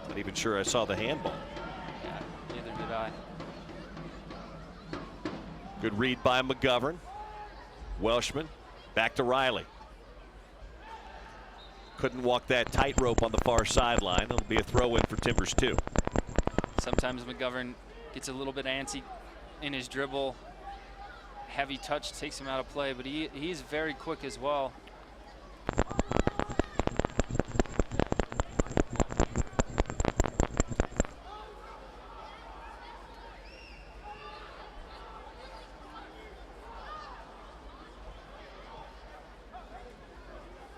Not even sure I saw the handball. Yeah, neither did I. Good read by McGovern. Welshman back to Riley. Couldn't walk that tightrope on the far sideline. It'll be a throw in for Timbers 2. Sometimes McGovern gets a little bit antsy in his dribble. Heavy touch takes him out of play, but he's very quick as well.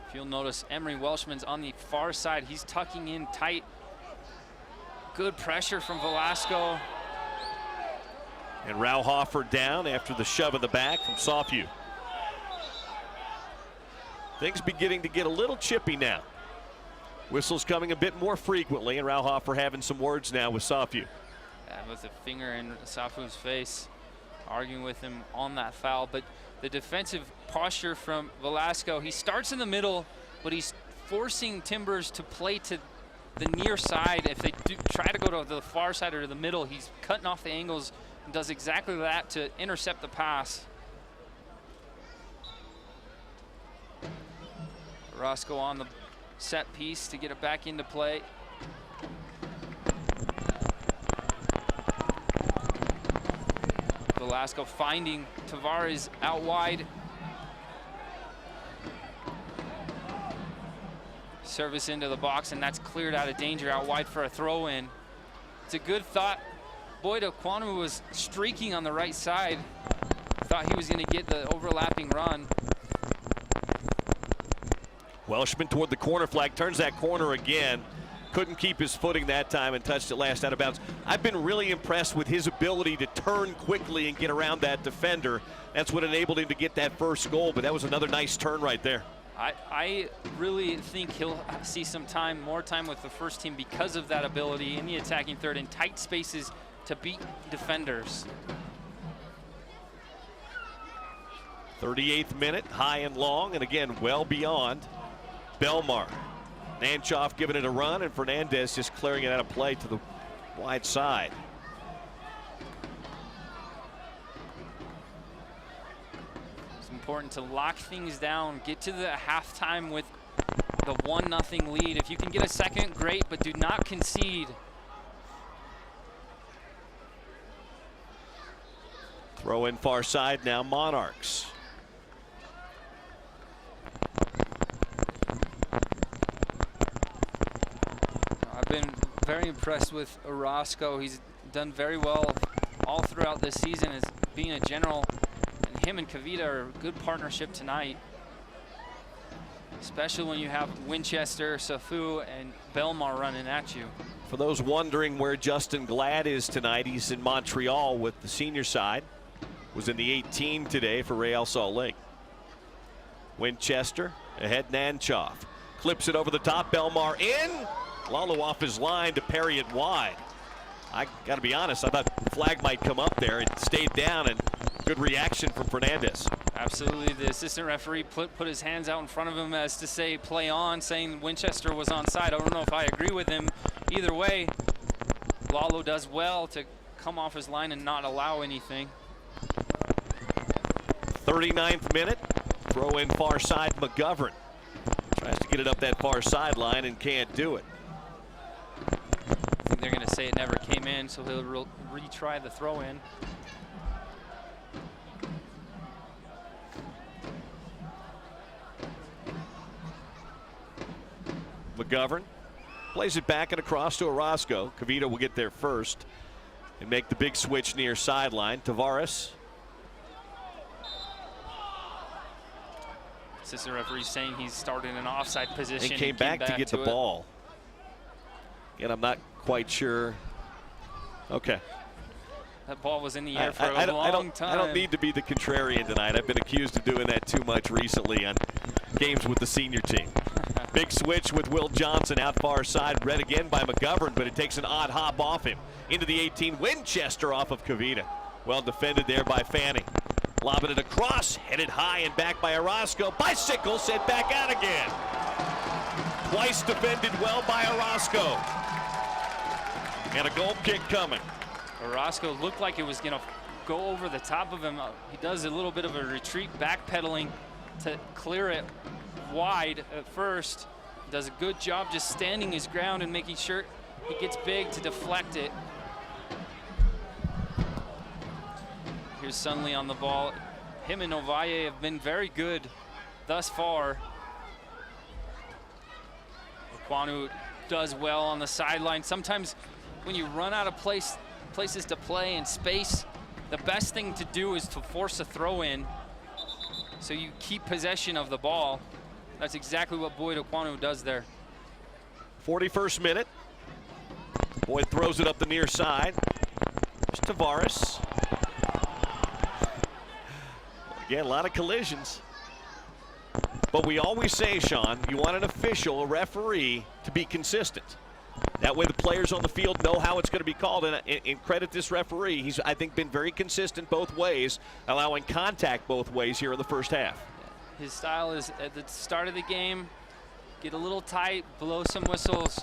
If you'll notice, Emery Welshman's on the far side. He's tucking in tight. Good pressure from Velasco. And Rauhofer down after the shove in the back from Sawview. Things beginning to get a little chippy now. Whistles coming a bit more frequently, and Rauhofer having some words now with Sawview. With a finger in Safu's face, arguing with him on that foul. But the defensive posture from Velasco, he starts in the middle, but he's forcing Timbers to play to the near side. If they do try to go to the far side or to the middle, he's cutting off the angles and does exactly that to intercept the pass. Roscoe on the set piece to get it back into play. Velasco finding Tavares out wide. Service into the box, and that's cleared out of danger out wide for a throw in. It's a good thought. Boyd Okwanu was streaking on the right side. Thought he was going to get the overlapping run. Welshman toward the corner flag, turns that corner again. Couldn't keep his footing that time and touched it last out of bounds. I've been really impressed with his ability to turn quickly and get around that defender. That's what enabled him to get that first goal, but that was another nice turn right there. I really think he'll see some more time with the first team because of that ability in the attacking third in tight spaces to beat defenders. 38th minute, high and long, and again, well beyond Belmar. Nanchoff giving it a run, and Fernandez just clearing it out of play to the wide side. It's important to lock things down, get to the halftime with the 1-0 lead. If you can get a second, great, but do not concede. Throw in far side now, Monarchs. I've been very impressed with Orozco. He's done very well all throughout this season as being a general, and him and Kavita are a good partnership tonight, especially when you have Winchester, Safu, and Belmar running at you. For those wondering where Justin Glad is tonight, he's in Montreal with the senior side. Was in the 18 today for Real Salt Lake. Winchester ahead, Nanchoff. Flips it over the top. Belmar in. Lalo off his line to parry it wide. I got to be honest, I thought flag might come up there. It stayed down, and good reaction from Fernandez. Absolutely. The assistant referee put his hands out in front of him as to say play on, saying Winchester was onside. I don't know if I agree with him. Either way, Lalo does well to come off his line and not allow anything. 39th minute. Throw in far side. McGovern tries to get it up that far sideline and can't do it. I think they're going to say it never came in, so he'll retry the throw in. McGovern plays it back and across to Orozco. Cavita will get there first and make the big switch near sideline. Tavares. Assistant referee saying he's started in an offside position. And came back to get the ball. Again, I'm not quite sure. Okay. That ball was in the air for a long time. I don't need to be the contrarian tonight. I've been accused of doing that too much recently on games with the senior team. Big switch with Will Johnson out far side. Read again by McGovern, but it takes an odd hop off him. Into the 18. Winchester off of Cavita. Well defended there by Fanning. Lobbing it across. Headed high and back by Orozco. Bicycle sent back out again. Twice defended well by Orozco. And a goal kick coming. Orozco looked like it was going to go over the top of him. He does a little bit of a retreat, backpedaling to clear it wide at first. Does a good job just standing his ground and making sure he gets big to deflect it. Here's Sunley on the ball. Him and Ovalle have been very good thus far. Okwanu does well on the sideline. Sometimes when you run out of places to play and space, the best thing to do is to force a throw in so you keep possession of the ball. That's exactly what Boyd Okwanu does there. 41st minute. Boyd throws it up the near side. There's Tavares. Again, a lot of collisions. But we always say, Sean, you want an official, a referee, to be consistent. That way the players on the field know how it's going to be called. And credit this referee. He's, I think, been very consistent both ways, allowing contact both ways here in the first half. His style is at the start of the game, get a little tight, blow some whistles,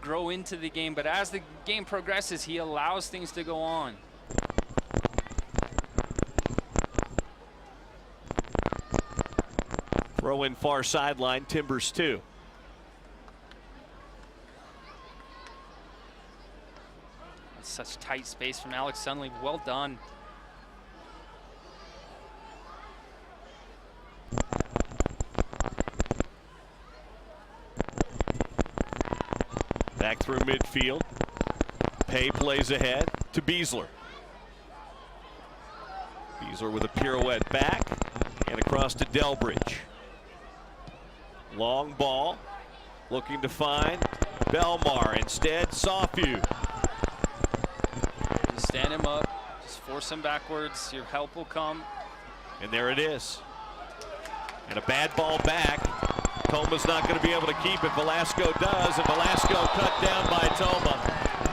grow into the game. But as the game progresses, he allows things to go on. Throw in far sideline, Timbers 2. Such tight space from Alex Sunley. Well done. Back through midfield. Pay plays ahead to Beasler. Beasler with a pirouette back and across to Delbridge. Long ball. Looking to find Belmar. Instead, Sawfew. Just stand him up. Just force him backwards. Your help will come. And there it is. And a bad ball back. Toma's not going to be able to keep it. Velasco does, and Velasco cut down by Toma.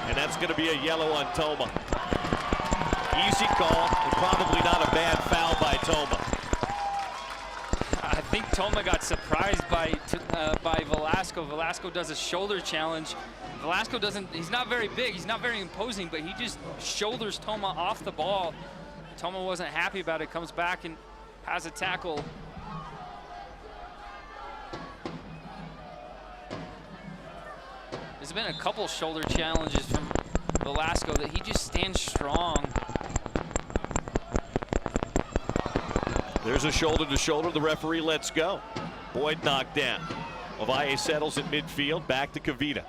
And that's going to be a yellow on Toma. Easy call, and probably not a bad foul by Toma. I think Toma got surprised by Velasco. Velasco does a shoulder challenge. Velasco doesn't, he's not very big, he's not very imposing, but he just shoulders Toma off the ball. Toma wasn't happy about it, comes back and has a tackle. There's been a couple shoulder challenges from Velasco that he just stands strong. There's a shoulder to shoulder. The referee lets go. Boyd knocked down. Ovalle settles at midfield. Back to Cavita.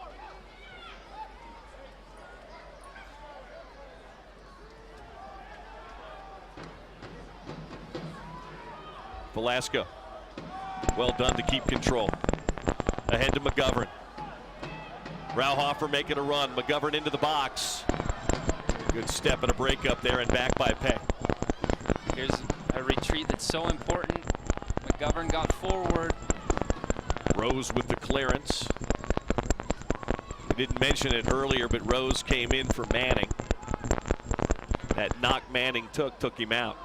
Velasco. Well done to keep control. Ahead to McGovern. Rauhofer making a run. McGovern into the box. Good step and a break up there and back by Pay. Here's a retreat that's so important. McGovern got forward. Rose with the clearance. We didn't mention it earlier, but Rose came in for Manning. That knock Manning took him out.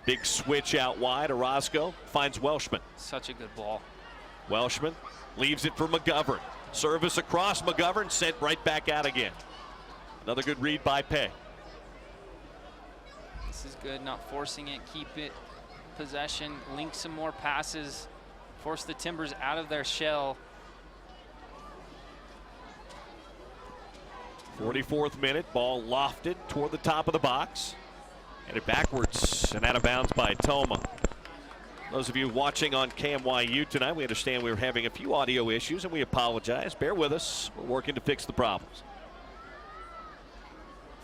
Big switch out wide. Orozco finds Welshman. Such a good ball. Welshman leaves it for McGovern. Service across McGovern, sent right back out again. Another good read by Pay. This is good, not forcing it, keep it possession, link some more passes, force the Timbers out of their shell. 44th minute, ball lofted toward the top of the box. Headed backwards and out of bounds by Toma. Those of you watching on KMYU tonight, we understand we were having a few audio issues and we apologize. Bear with us. We're working to fix the problems.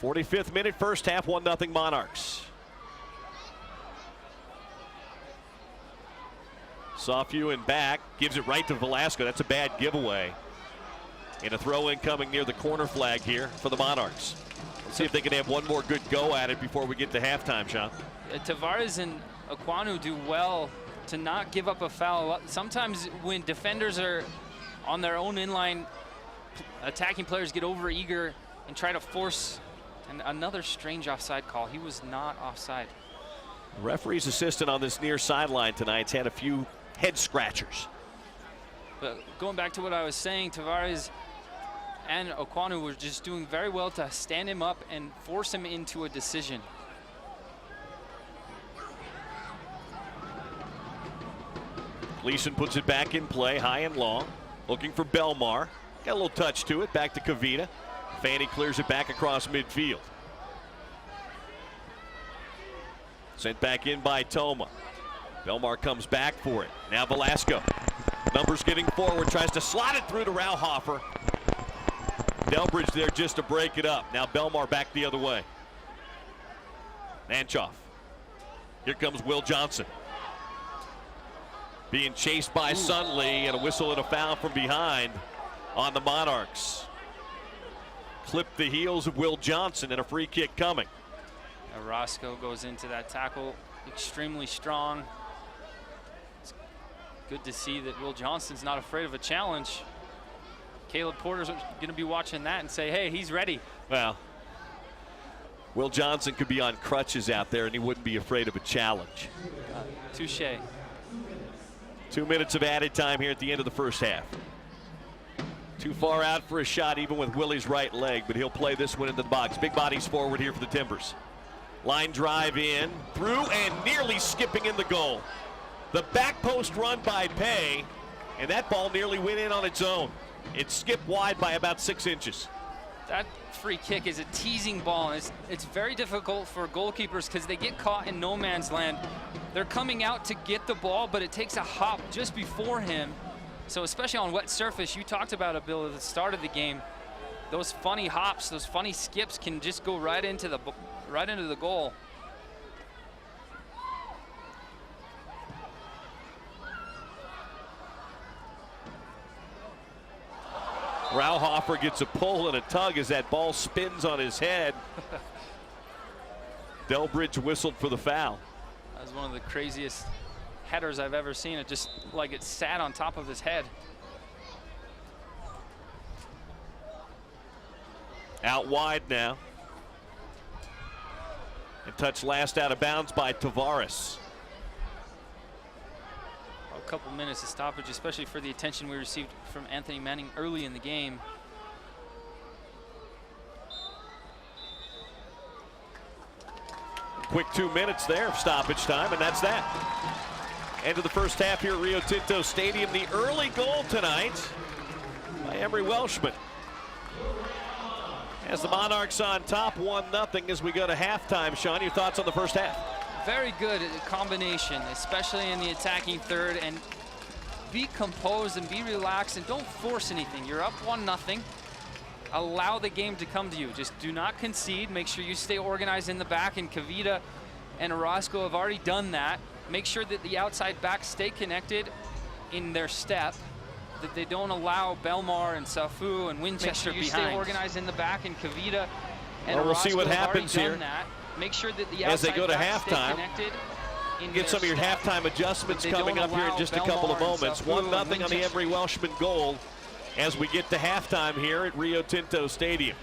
45th minute, first half, 1-0 Monarchs. Sofu in back, gives it right to Velasco. That's a bad giveaway. And a throw in coming near the corner flag here for the Monarchs. Let's see if they can have one more good go at it before we get to halftime, Sean. Tavares and Aquanu do well to not give up a foul. Sometimes when defenders are on their own inline, attacking players get over eager and try to force another strange offside call. He was not offside. The referee's assistant on this near sideline tonight's had a few head scratchers. But going back to what I was saying, Tavares and Aquanu were just doing very well to stand him up and force him into a decision. Gleason puts it back in play, high and long. Looking for Belmar. Got a little touch to it, back to Kavita. Fanny clears it back across midfield. Sent back in by Toma. Belmar comes back for it. Now Velasco. Numbers getting forward, tries to slot it through to Rauhofer. Delbridge there just to break it up. Now Belmar back the other way. Nanchoff. Here comes Will Johnson. Being chased by Sunley, and a whistle and a foul from behind on the Monarchs. Clipped the heels of Will Johnson and a free kick coming. Orozco goes into that tackle extremely strong. It's good to see that Will Johnson's not afraid of a challenge. Caleb Porter's going to be watching that and say, hey, he's ready. Well, Will Johnson could be on crutches out there and he wouldn't be afraid of a challenge. Touche. 2 minutes of added time here at the end of the first half. Too far out for a shot even with Willie's right leg, but he'll play this one into the box. Big bodies forward here for the Timbers. Line drive in, through, and nearly skipping in the goal. The back post run by Pay, and that ball nearly went in on its own. It skipped wide by about 6 inches. That free kick is a teasing ball, and it's very difficult for goalkeepers because they get caught in no man's land. They're coming out to get the ball, but it takes a hop just before him. So especially on wet surface, you talked about it, Bill, at the start of the game. Those funny hops, those funny skips can just go right into the goal. Rauhofer gets a pull and a tug as that ball spins on his head. Delbridge whistled for the foul. That was one of the craziest headers I've ever seen. It just like it sat on top of his head. Out wide now. And touched last out of bounds by Tavares. A couple minutes of stoppage, especially for the attention we received from Anthony Manning early in the game. Quick 2 minutes there of stoppage time, and that's that. End of the first half here at Rio Tinto Stadium. The early goal tonight by Emery Welshman. As the Monarchs on top, 1-0 as we go to halftime. Sean, your thoughts on the first half? Very good combination, especially in the attacking third. And be composed and be relaxed and don't force anything. You're up 1-0. Allow the game to come to you. Just do not concede. Make sure you stay organized in the back. And Kavita and Orozco have already done that. Make sure that the outside backs stay connected in their step, that they don't allow Belmar and Safu and Winchester behind. Stay organized in the back, and Kavita and we'll see what happens here Make sure that the as they go to halftime. halftime. Get some of your halftime adjustments coming up here in just a couple of moments. 1-0 on the Emory Welshman goal as we get to halftime here at Rio Tinto Stadium.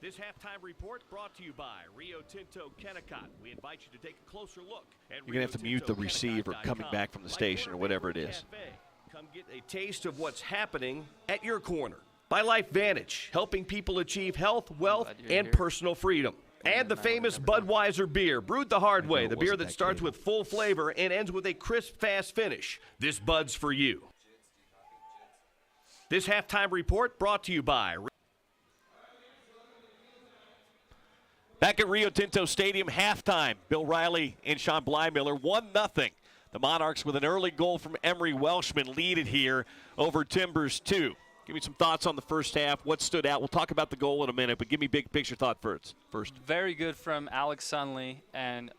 This halftime report brought to you by Rio Tinto Kennecott. We invite you to take a closer look at You're going to have to mute the receiver coming back from the station or whatever it is. Come get a taste of what's happening at your corner. By Life Vantage, helping people achieve health, wealth, and personal freedom. And the famous Budweiser beer, brewed the hard way, the beer that starts with full flavor and ends with a crisp, fast finish. This Bud's for you. This halftime report brought to you by... Back at Rio Tinto Stadium, halftime. Bill Riley and Sean Blymiller, 1-0. The Monarchs with an early goal from Emory Welshman lead it here over Timbers 2. Give me some thoughts on the first half. What stood out? We'll talk about the goal in a minute, but give me big picture thought first. Very good from Alex Sunley and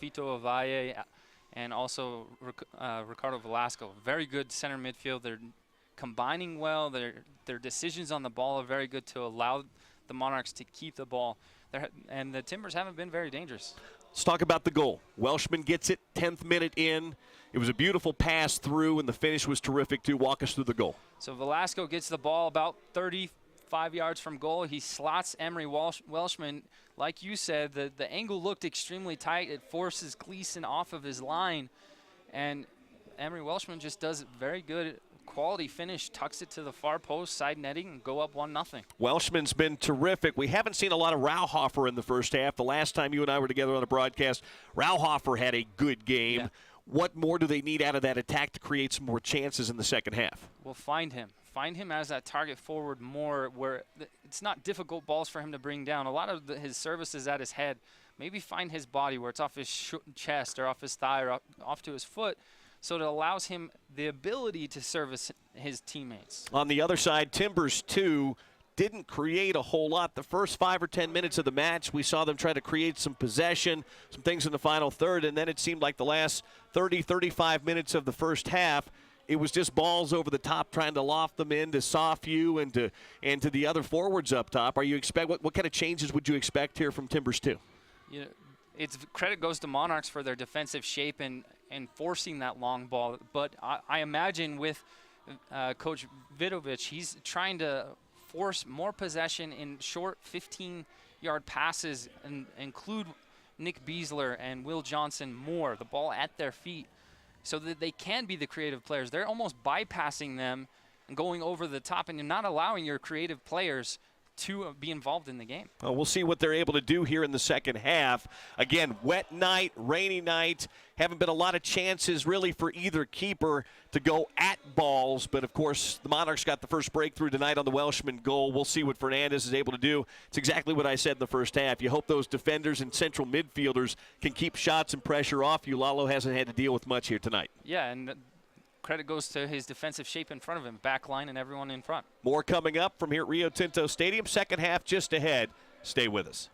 Fito Avalle and also Ricardo Velasco. Very good center midfield. They're combining well. Their decisions on the ball are very good to allow the Monarchs to keep the ball. And the Timbers haven't been very dangerous. Let's talk about the goal. Welshman gets it, 10th minute in. It was a beautiful pass through, and the finish was terrific, too. Walk us through the goal. So Velasco gets the ball about 35 yards from goal. He slots Emory Welshman. Like you said, the angle looked extremely tight. It forces Gleason off of his line. And Emory Welshman just does it very good. Quality finish, tucks it to the far post, side netting, and go up 1-0. Welshman's been terrific. We haven't seen a lot of Rauhofer in the first half. The last time you and I were together on a broadcast, Rauhofer had a good game. Yeah. What more do they need out of that attack to create some more chances in the second half? Well, find him. Find him as that target forward more, where it's not difficult balls for him to bring down. A lot of his service is at his head. Maybe find his body where it's off his chest or off his thigh or off to his foot, so it allows him the ability to service his teammates. On the other side, Timbers 2 didn't create a whole lot. The first 5 or 10 minutes of the match, we saw them try to create some possession, some things in the final third, and then it seemed like the last 30, 35 minutes of the first half, it was just balls over the top, trying to loft them into Sofew and to the other forwards up top. Are you what kind of changes would you expect here from Timbers 2? You know, it's credit goes to Monarchs for their defensive shape and forcing that long ball. But I imagine with Coach Vidovich, he's trying to force more possession in short 15-yard passes and include Nick Beasler and Will Johnson more, the ball at their feet, so that they can be the creative players. They're almost bypassing them and going over the top, and you're not allowing your creative players to be involved in the game. Well, we'll see what they're able to do here in the second half. Again, wet night, rainy night. Haven't been a lot of chances really for either keeper to go at balls. But, of course, the Monarchs got the first breakthrough tonight on the Welshman goal. We'll see what Fernandez is able to do. It's exactly what I said in the first half. You hope those defenders and central midfielders can keep shots and pressure off you. Lalo hasn't had to deal with much here tonight. Yeah, and credit goes to his defensive shape in front of him, back line and everyone in front. More coming up from here at Rio Tinto Stadium. Second half just ahead. Stay with us.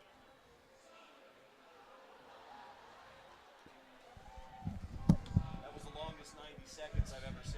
That was the longest 90 seconds I've ever seen.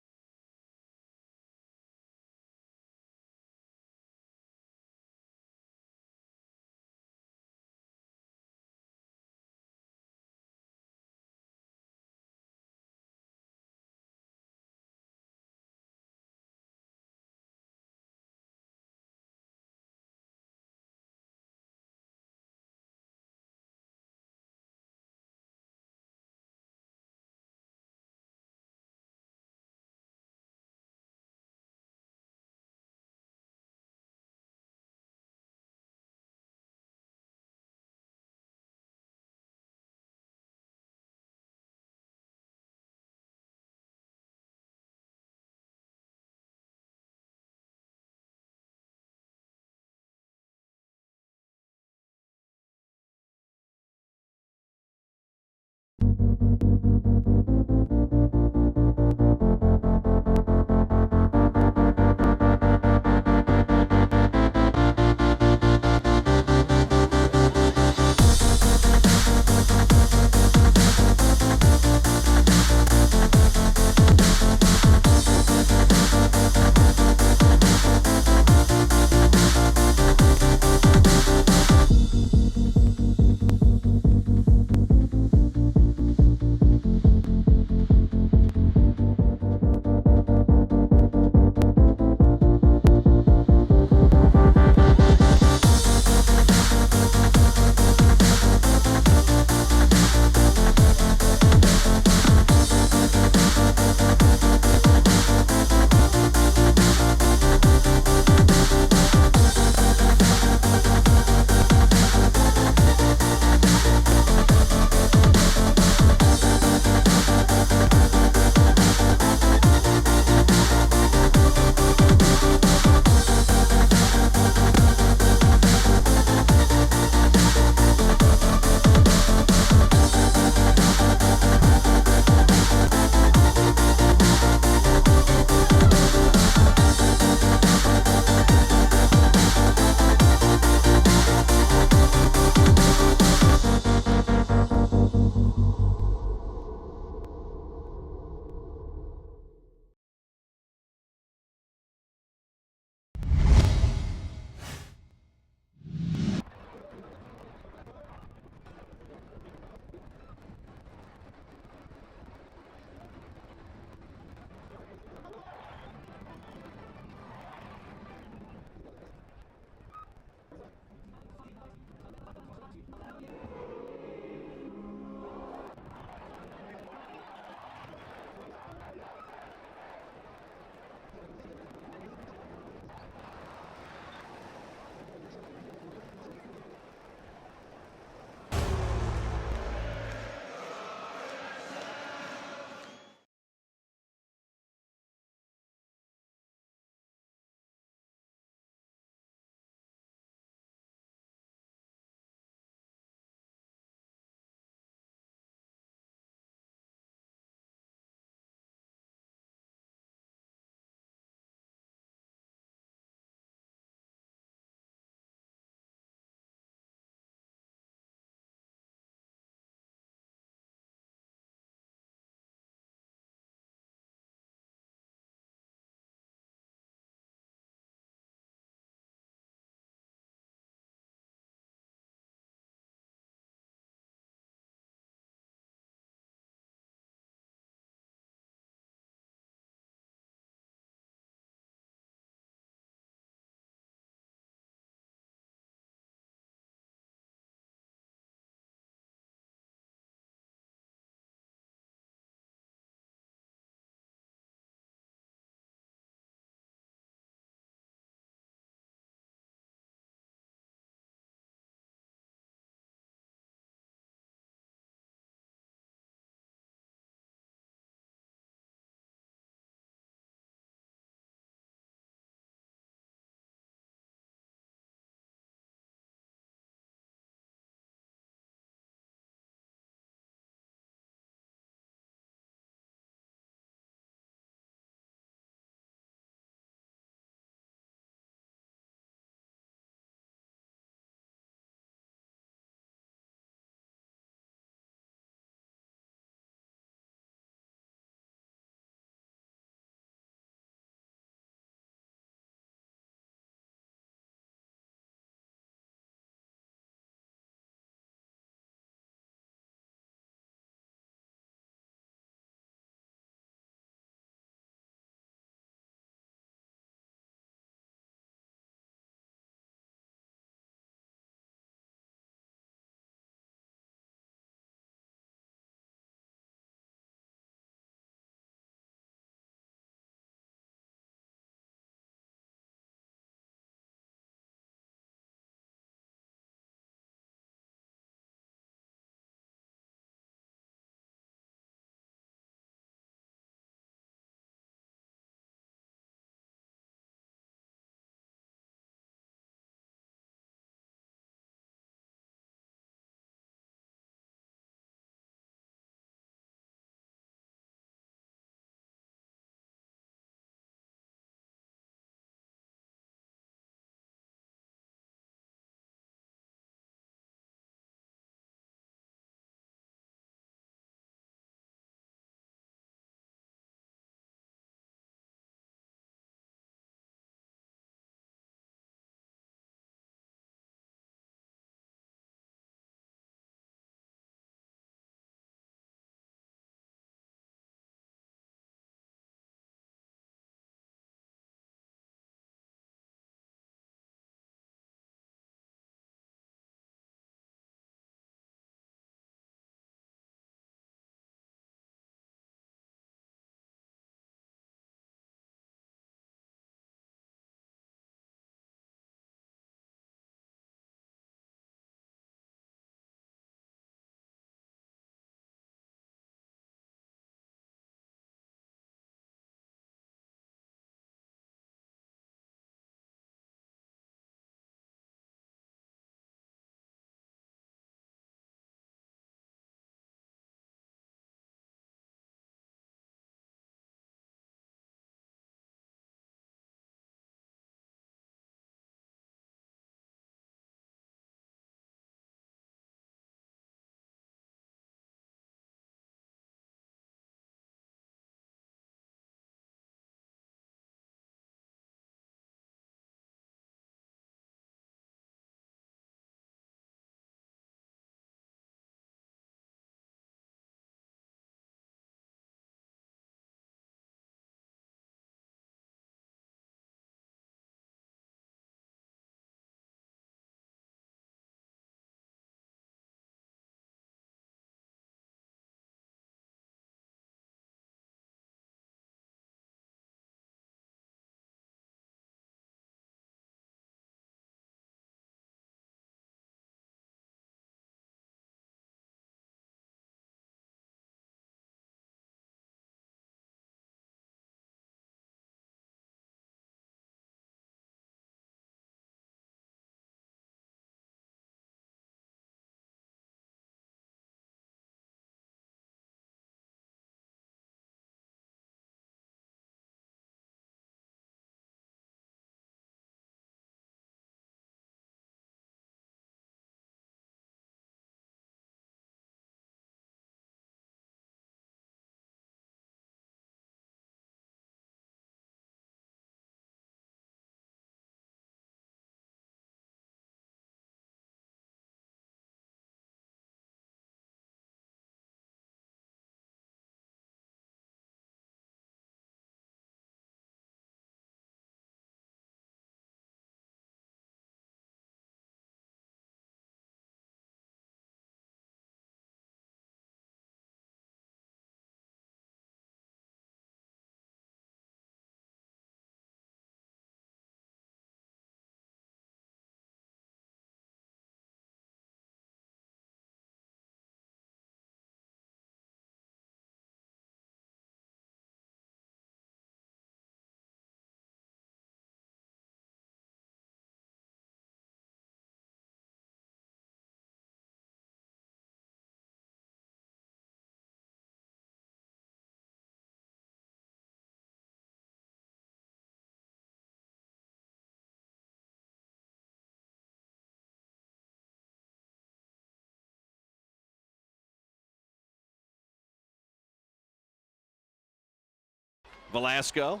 Velasco,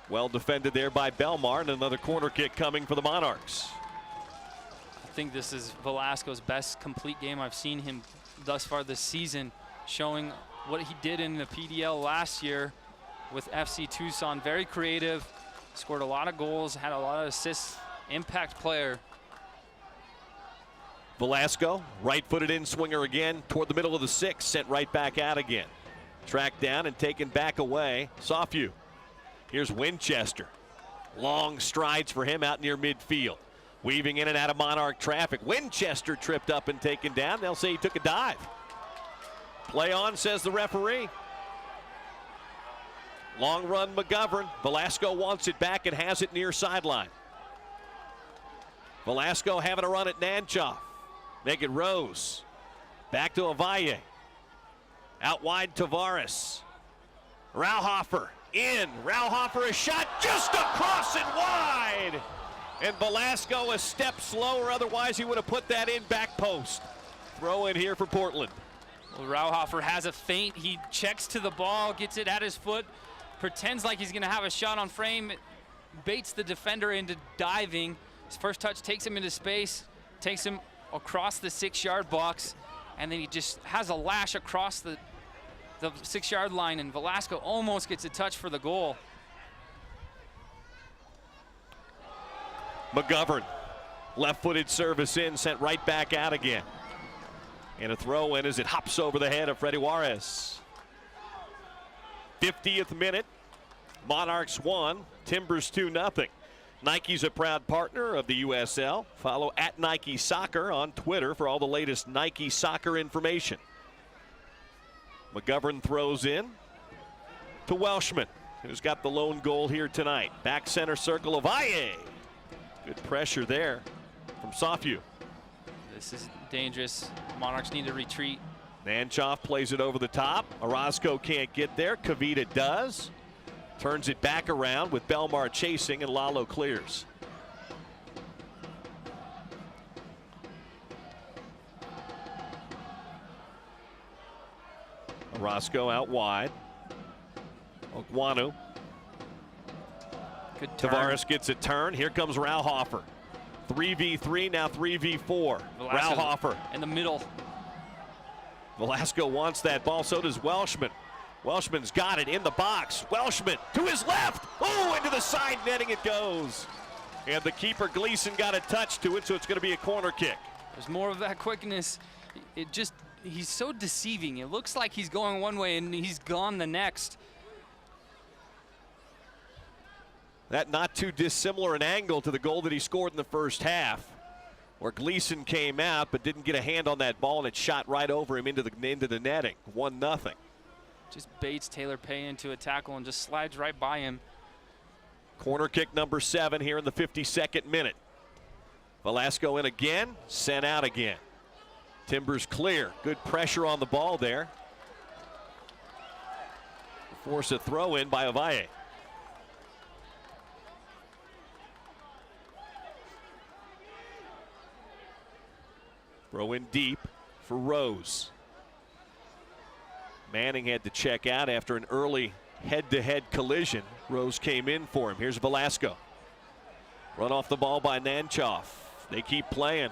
well defended there by Belmar, and another corner kick coming for the Monarchs. I think this is Velasco's best complete game I've seen him thus far this season, showing what he did in the PDL last year with FC Tucson. Very creative, scored a lot of goals, had a lot of assists, impact player. Velasco, right-footed in swinger again toward the middle of the 6, sent right back out again. Tracked down and taken back away. Sofew. Here's Winchester. Long strides for him out near midfield. Weaving in and out of Monarch traffic. Winchester tripped up and taken down. They'll say he took a dive. Play on, says the referee. Long run McGovern. Velasco wants it back and has it near sideline. Velasco having a run at Nanchoff. Make it Rose. Back to Avalle. Out wide Tavares. Rauhofer in. Rauhofer a shot just across and wide. And Velasco a step slower, otherwise he would have put that in back post. Throw in here for Portland. Well, Rauhofer has a feint. He checks to the ball, gets it at his foot, pretends like he's going to have a shot on frame, baits the defender into diving. His first touch takes him into space, takes him across the 6-yard box, and then he just has a lash across the 6-yard line, and Velasco almost gets a touch for the goal. McGovern, left-footed service in, sent right back out again. And a throw in as it hops over the head of Freddy Juarez. 50th minute, Monarchs 1, Timbers 2-0. Nike's a proud partner of the USL. Follow at Nike Soccer on Twitter for all the latest Nike soccer information. McGovern throws in to Welshman, who's got the lone goal here tonight. Back center circle of Valle. Good pressure there from Sofew. This is dangerous. Monarchs need to retreat. Nanchoff plays it over the top. Orozco can't get there. Kavita does. Turns it back around with Belmar chasing, and Lalo clears. Orozco out wide. Oguanu. Good turn. Tavares gets a turn. Here comes Rauhofer. 3v3, now 3v4. Rauhofer in the middle. Velasco wants that ball, so does Welshman. Welshman's got it in the box. Welshman to his left. Oh, into the side netting it goes. And the keeper, Gleason, got a touch to it, so it's going to be a corner kick. There's more of that quickness. He's so deceiving. It looks like he's going one way and he's gone the next. That not too dissimilar an angle to the goal that he scored in the first half, where Gleason came out but didn't get a hand on that ball, and it shot right over him into the netting. 1-0. Just baits Taylor Pay into a tackle and just slides right by him. Corner kick number 7 here in the 52nd minute. Velasco in again, sent out again. Timbers clear. Good pressure on the ball there. Force a throw in by Avalle. Throw in deep for Rose. Manning had to check out after an early head-to-head collision. Rose came in for him. Here's Velasco. Run off the ball by Nanchoff. They keep playing.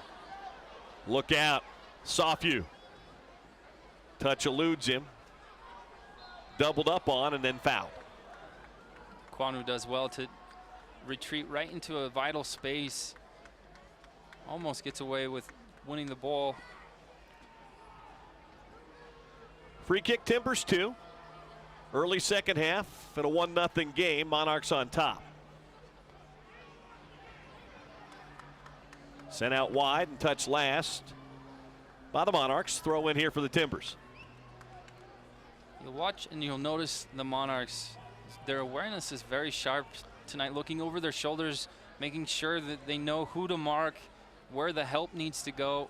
Look out. Sofew. Touch eludes him. Doubled up on and then fouled. Kwanu does well to retreat right into a vital space. Almost gets away with winning the ball. Free kick, Timbers 2. Early second half in a 1-0 game. Monarchs on top. Sent out wide and touched last by the Monarchs. Throw in here for the Timbers. You'll watch and you'll notice the Monarchs, their awareness is very sharp tonight, looking over their shoulders, making sure that they know who to mark, where the help needs to go.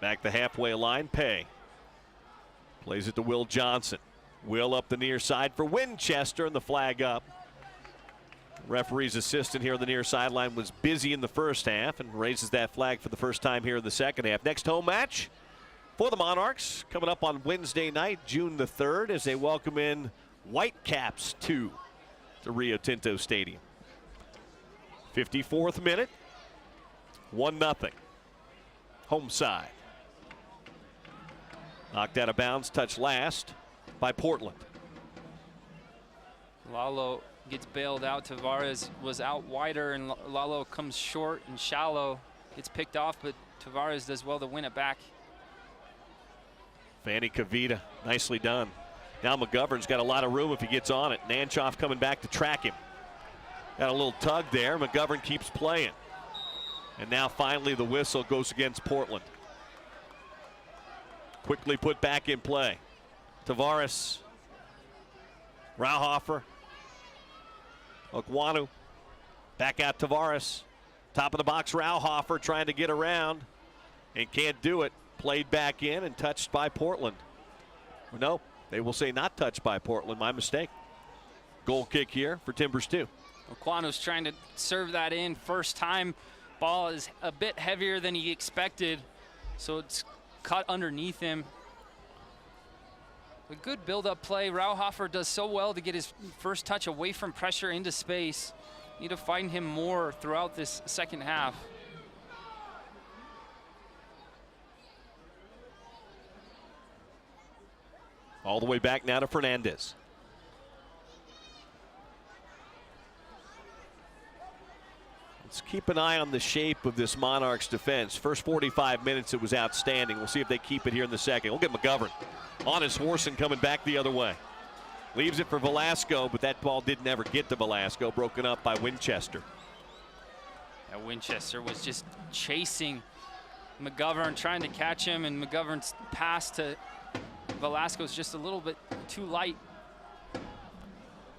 Back the halfway line, Pay. Plays it to Will Johnson. Will up the near side for Winchester, and the flag up. Referee's assistant here on the near sideline was busy in the first half and raises that flag for the first time here in the second half. Next home match for the Monarchs coming up on Wednesday night, June the 3rd, as they welcome in Whitecaps 2 to Rio Tinto Stadium. 54th minute, 1-0. Home side. Knocked out of bounds, touched last by Portland. Lalo gets bailed out. Tavares was out wider, and Lalo comes short and shallow. Gets picked off, but Tavares does well to win it back. Fanny Kavita, nicely done. Now McGovern's got a lot of room if he gets on it. Nanchoff coming back to track him. Got a little tug there. McGovern keeps playing. And now finally the whistle goes against Portland. Quickly put back in play. Tavares, Rauhofer, Okwanu, back out Tavares. Top of the box, Rauhofer trying to get around and can't do it. Played back in and touched by Portland. No, they will say not touched by Portland. My mistake. Goal kick here for Timbers 2. Okwanu's trying to serve that in. First time, ball is a bit heavier than he expected, so it's cut underneath him. A good build-up play. Rauhofer does so well to get his first touch away from pressure into space. Need to find him more throughout this second half. All the way back now to Fernandez. Let's keep an eye on the shape of this Monarchs defense. First 45 minutes, it was outstanding. We'll see if they keep it here in the second. We'll get McGovern on his horse and coming back the other way. Leaves it for Velasco, but that ball did never get to Velasco. Broken up by Winchester. Yeah, Winchester was just chasing McGovern, trying to catch him, and McGovern's pass to Velasco's just a little bit too light.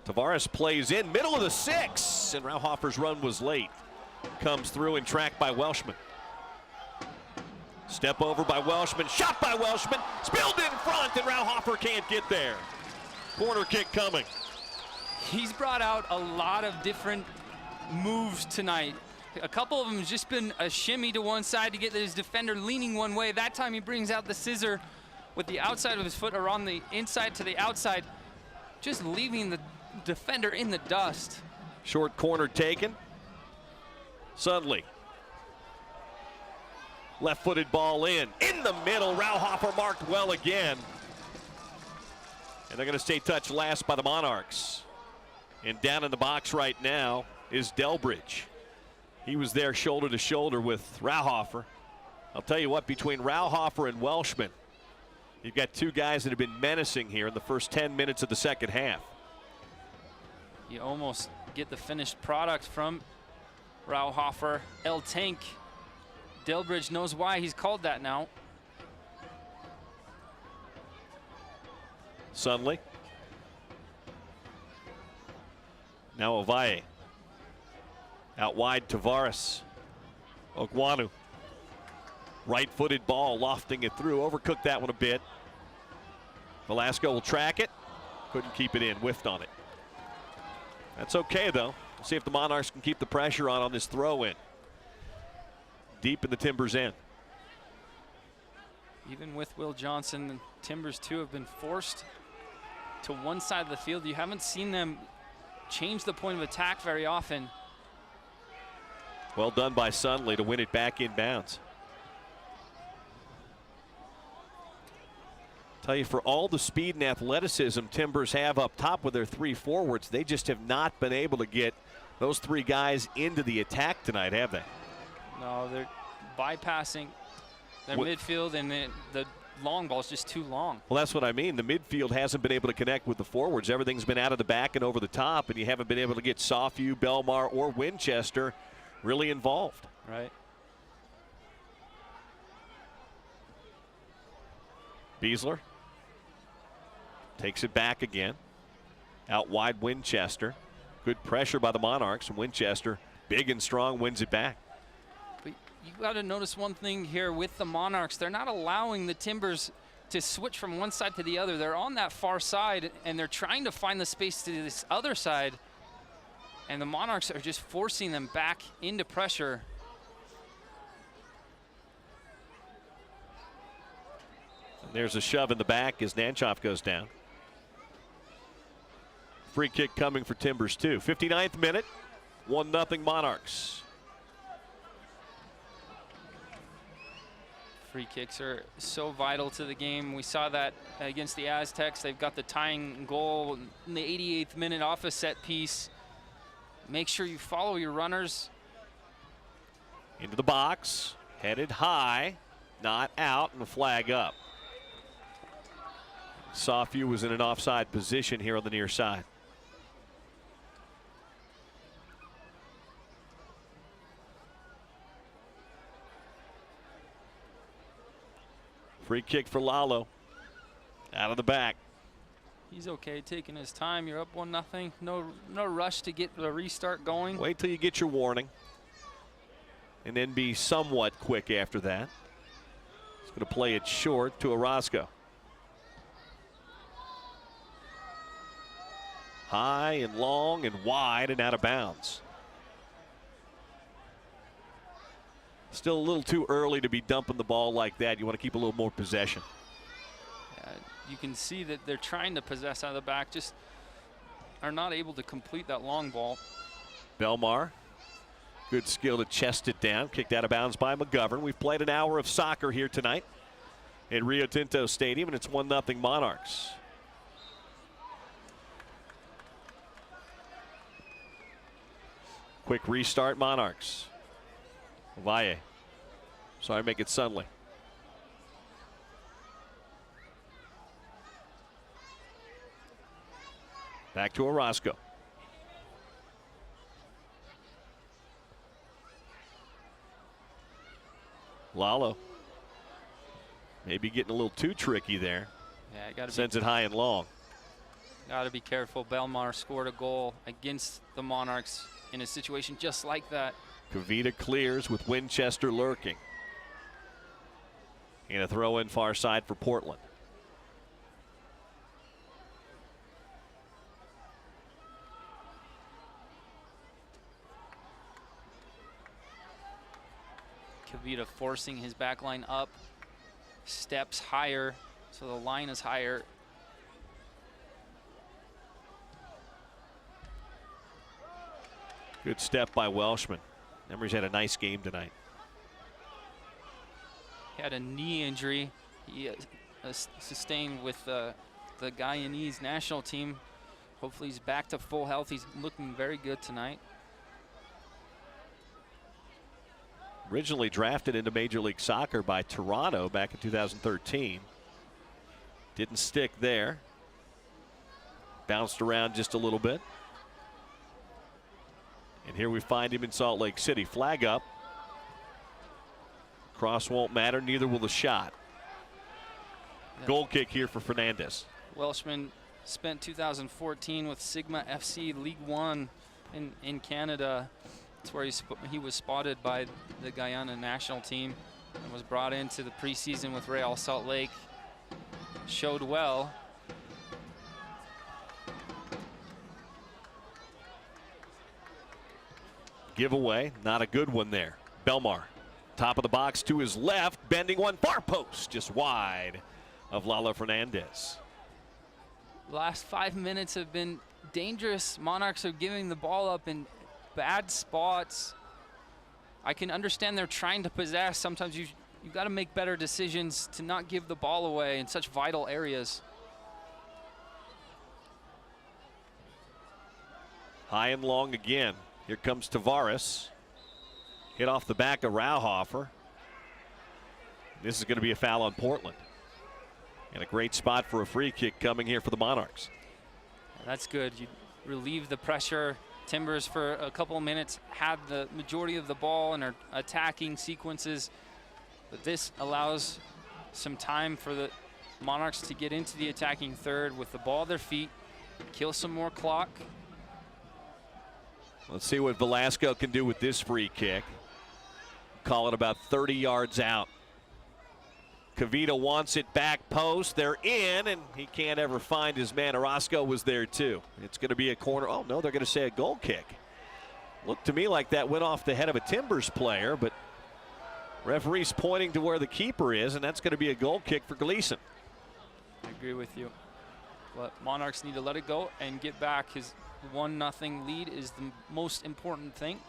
Tavares plays in, middle of the 6, and Rauhofer's run was late. Comes through and tracked by Welshman. Step over by Welshman, shot by Welshman, spilled in front, and Rauhofer can't get there. Corner kick coming. He's brought out a lot of different moves tonight. A couple of them has just been a shimmy to one side to get his defender leaning one way. That time he brings out the scissor with the outside of his foot or on the inside to the outside, just leaving the defender in the dust. Short corner taken. Suddenly. Left-footed ball in the middle. Rauhofer marked well again. And they're going to stay touched last by the Monarchs. And down in the box right now is Delbridge. He was there shoulder to shoulder with Rauhofer. I'll tell you what, between Rauhofer and Welshman, you've got two guys that have been menacing here in the first 10 minutes of the second half. You almost get the finished product from Rauhofer. El Tank. Delbridge knows why he's called that now. Sunley. Now Ovalle. Out wide, Tavares. Okwanu. Right-footed ball, lofting it through. Overcooked that one a bit. Velasco will track it. Couldn't keep it in, whiffed on it. That's okay, though. We'll see if the Monarchs can keep the pressure on this throw-in. Deep in the Timbers' end. Even with Will Johnson, the Timbers, too, have been forced to one side of the field. You haven't seen them change the point of attack very often. Well done by Sunley to win it back in bounds. Tell you, for all the speed and athleticism Timbers have up top with their three forwards, they just have not been able to get those three guys into the attack tonight, have they? No, they're bypassing their midfield, and the long ball is just too long. Well, that's what I mean. The midfield hasn't been able to connect with the forwards. Everything's been out of the back and over the top, and you haven't been able to get Soffu, Belmar, or Winchester really involved. Right. Beasler takes it back again. Out wide, Winchester. Good pressure by the Monarchs, and Winchester, big and strong, wins it back. But you got to notice one thing here with the Monarchs. They're not allowing the Timbers to switch from one side to the other. They're on that far side, and they're trying to find the space to this other side. And the Monarchs are just forcing them back into pressure. And there's a shove in the back as Nanchoff goes down. Free kick coming for Timbers too. 59th minute, 1-0 Monarchs. Free kicks are so vital to the game. We saw that against the Aztecs. They've got the tying goal in the 88th minute off a set piece. Make sure you follow your runners. Into the box, headed high, not out, and a flag up. Sawfew was in an offside position here on the near side. Free kick for Lalo. Out of the back. He's okay, taking his time. You're up 1-0. No rush to get the restart going. Wait till you get your warning. And then be somewhat quick after that. He's going to play it short to Orozco. High and long and wide and out of bounds. Still a little too early to be dumping the ball like that. You want to keep a little more possession. You can see that they're trying to possess out of the back, just are not able to complete that long ball. Belmar, good skill to chest it down. Kicked out of bounds by McGovern. We've played an hour of soccer here tonight at Rio Tinto Stadium, and it's 1-0 Monarchs. Quick restart, Monarchs. Valle. Sorry, make it Sunley. Back to Orozco. Lalo. Maybe getting a little too tricky there. Yeah, sends it high and long. Got to be careful. Belmar scored a goal against the Monarchs in a situation just like that. Kavita clears with Winchester lurking. And a throw in far side for Portland. Kavita forcing his back line up, steps higher, so the line is higher. Good step by Welshman. Emery's had a nice game tonight. He had a knee injury he sustained with the Guyanese national team. Hopefully he's back to full health. He's looking very good tonight. Originally drafted into Major League Soccer by Toronto back in 2013. Didn't stick there. Bounced around just a little bit. And here we find him in Salt Lake City. Flag up. Cross won't matter, neither will the shot. Yeah. Goal kick here for Fernandez. Welshman spent 2014 with Sigma FC League One in Canada. That's where he was spotted by the Guyana national team and was brought into the preseason with Real Salt Lake. Showed well. Giveaway, not a good one there. Belmar, top of the box to his left, bending one, far post, just wide of Lalo Fernandez. Last 5 minutes have been dangerous. Monarchs are giving the ball up in bad spots. I can understand they're trying to possess. Sometimes you got to make better decisions to not give the ball away in such vital areas. High and long again. Here comes Tavares. Hit off the back of Rauhofer. This is going to be a foul on Portland. And a great spot for a free kick coming here for the Monarchs. That's good. You relieve the pressure. Timbers for a couple of minutes had the majority of the ball and are attacking sequences. But this allows some time for the Monarchs to get into the attacking third with the ball at their feet, kill some more clock. Let's see what Velasco can do with this free kick. Call it about 30 yards out. Kavita wants it back post. They're in, and he can't ever find his man. Orozco was there too. It's going to be a corner. Oh, no, they're going to say a goal kick. Looked to me like that went off the head of a Timbers player, but referee's pointing to where the keeper is, and that's going to be a goal kick for Gleason. I agree with you. But Monarchs need to let it go and get back. His 1-0 lead is the most important thing.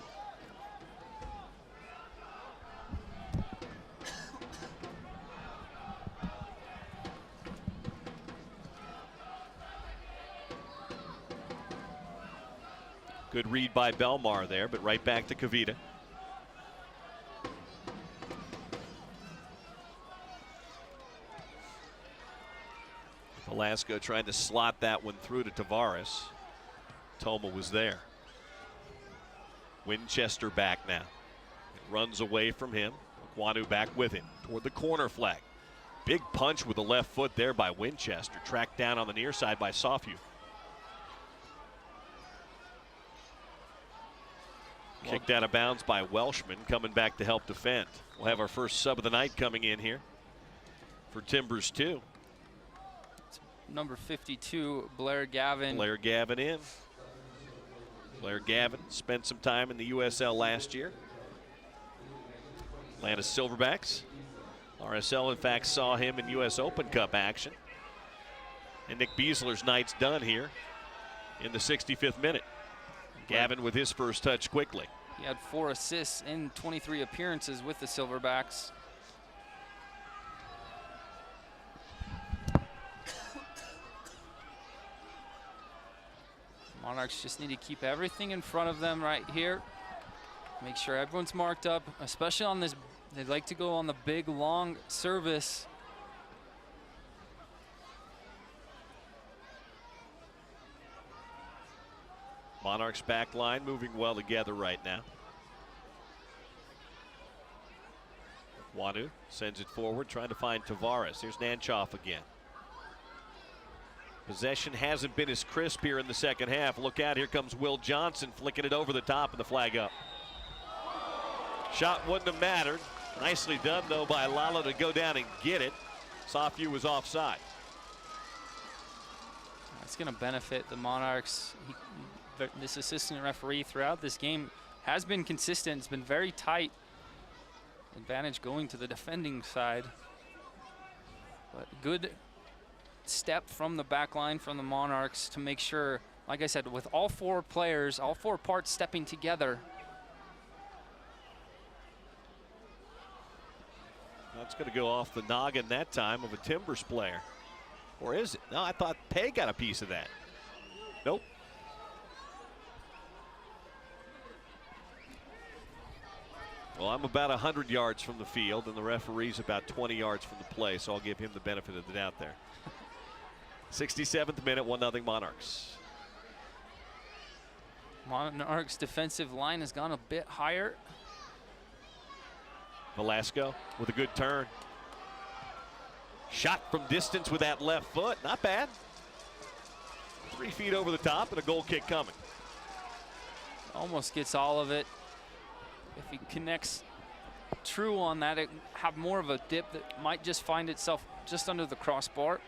Good read by Belmar there, but right back to Kavita. Velasco tried to slot that one through to Tavares. Toma was there. Winchester back now. It runs away from him. Kwanu back with him toward the corner flag. Big punch with the left foot there by Winchester. Tracked down on the near side by Soffu. Kicked out of bounds by Welshman, coming back to help defend. We'll have our first sub of the night coming in here for Timbers 2. Number 52, Blair Gavin. Blair Gavin in. Blair Gavin spent some time in the USL last year. Atlanta Silverbacks. RSL, in fact, saw him in US Open Cup action. And Nick Beasler's night's done here in the 65th minute. Gavin with his first touch quickly. He had 4 assists in 23 appearances with the Silverbacks. Monarchs just need to keep everything in front of them right here. Make sure everyone's marked up, especially on this. They'd like to go on the big, long service. Monarchs back line moving well together right now. Wanu sends it forward, trying to find Tavares. Here's Nanchoff again. Possession hasn't been as crisp here in the second half. Look out, here comes Will Johnson flicking it over the top and the flag up. Shot wouldn't have mattered. Nicely done though by Lalo to go down and get it. Soffu was offside. That's going to benefit the Monarchs. This assistant referee throughout this game has been consistent. It's been very tight. Advantage going to the defending side. But good step from the back line from the Monarchs to make sure, like I said, with all 4 players, all 4 parts stepping together. That's going to go off the noggin that time of a Timbers player. Or is it? No, I thought Pay got a piece of that. Nope. Well, I'm about 100 yards from the field, and the referee's about 20 yards from the play, so I'll give him the benefit of the doubt there. 67th minute, 1-0 Monarchs. Monarchs' defensive line has gone a bit higher. Velasco with a good turn. Shot from distance with that left foot. Not bad. 3 feet over the top and a goal kick coming. Almost gets all of it. If he connects true on that, it have more of a dip that might just find itself just under the crossbar.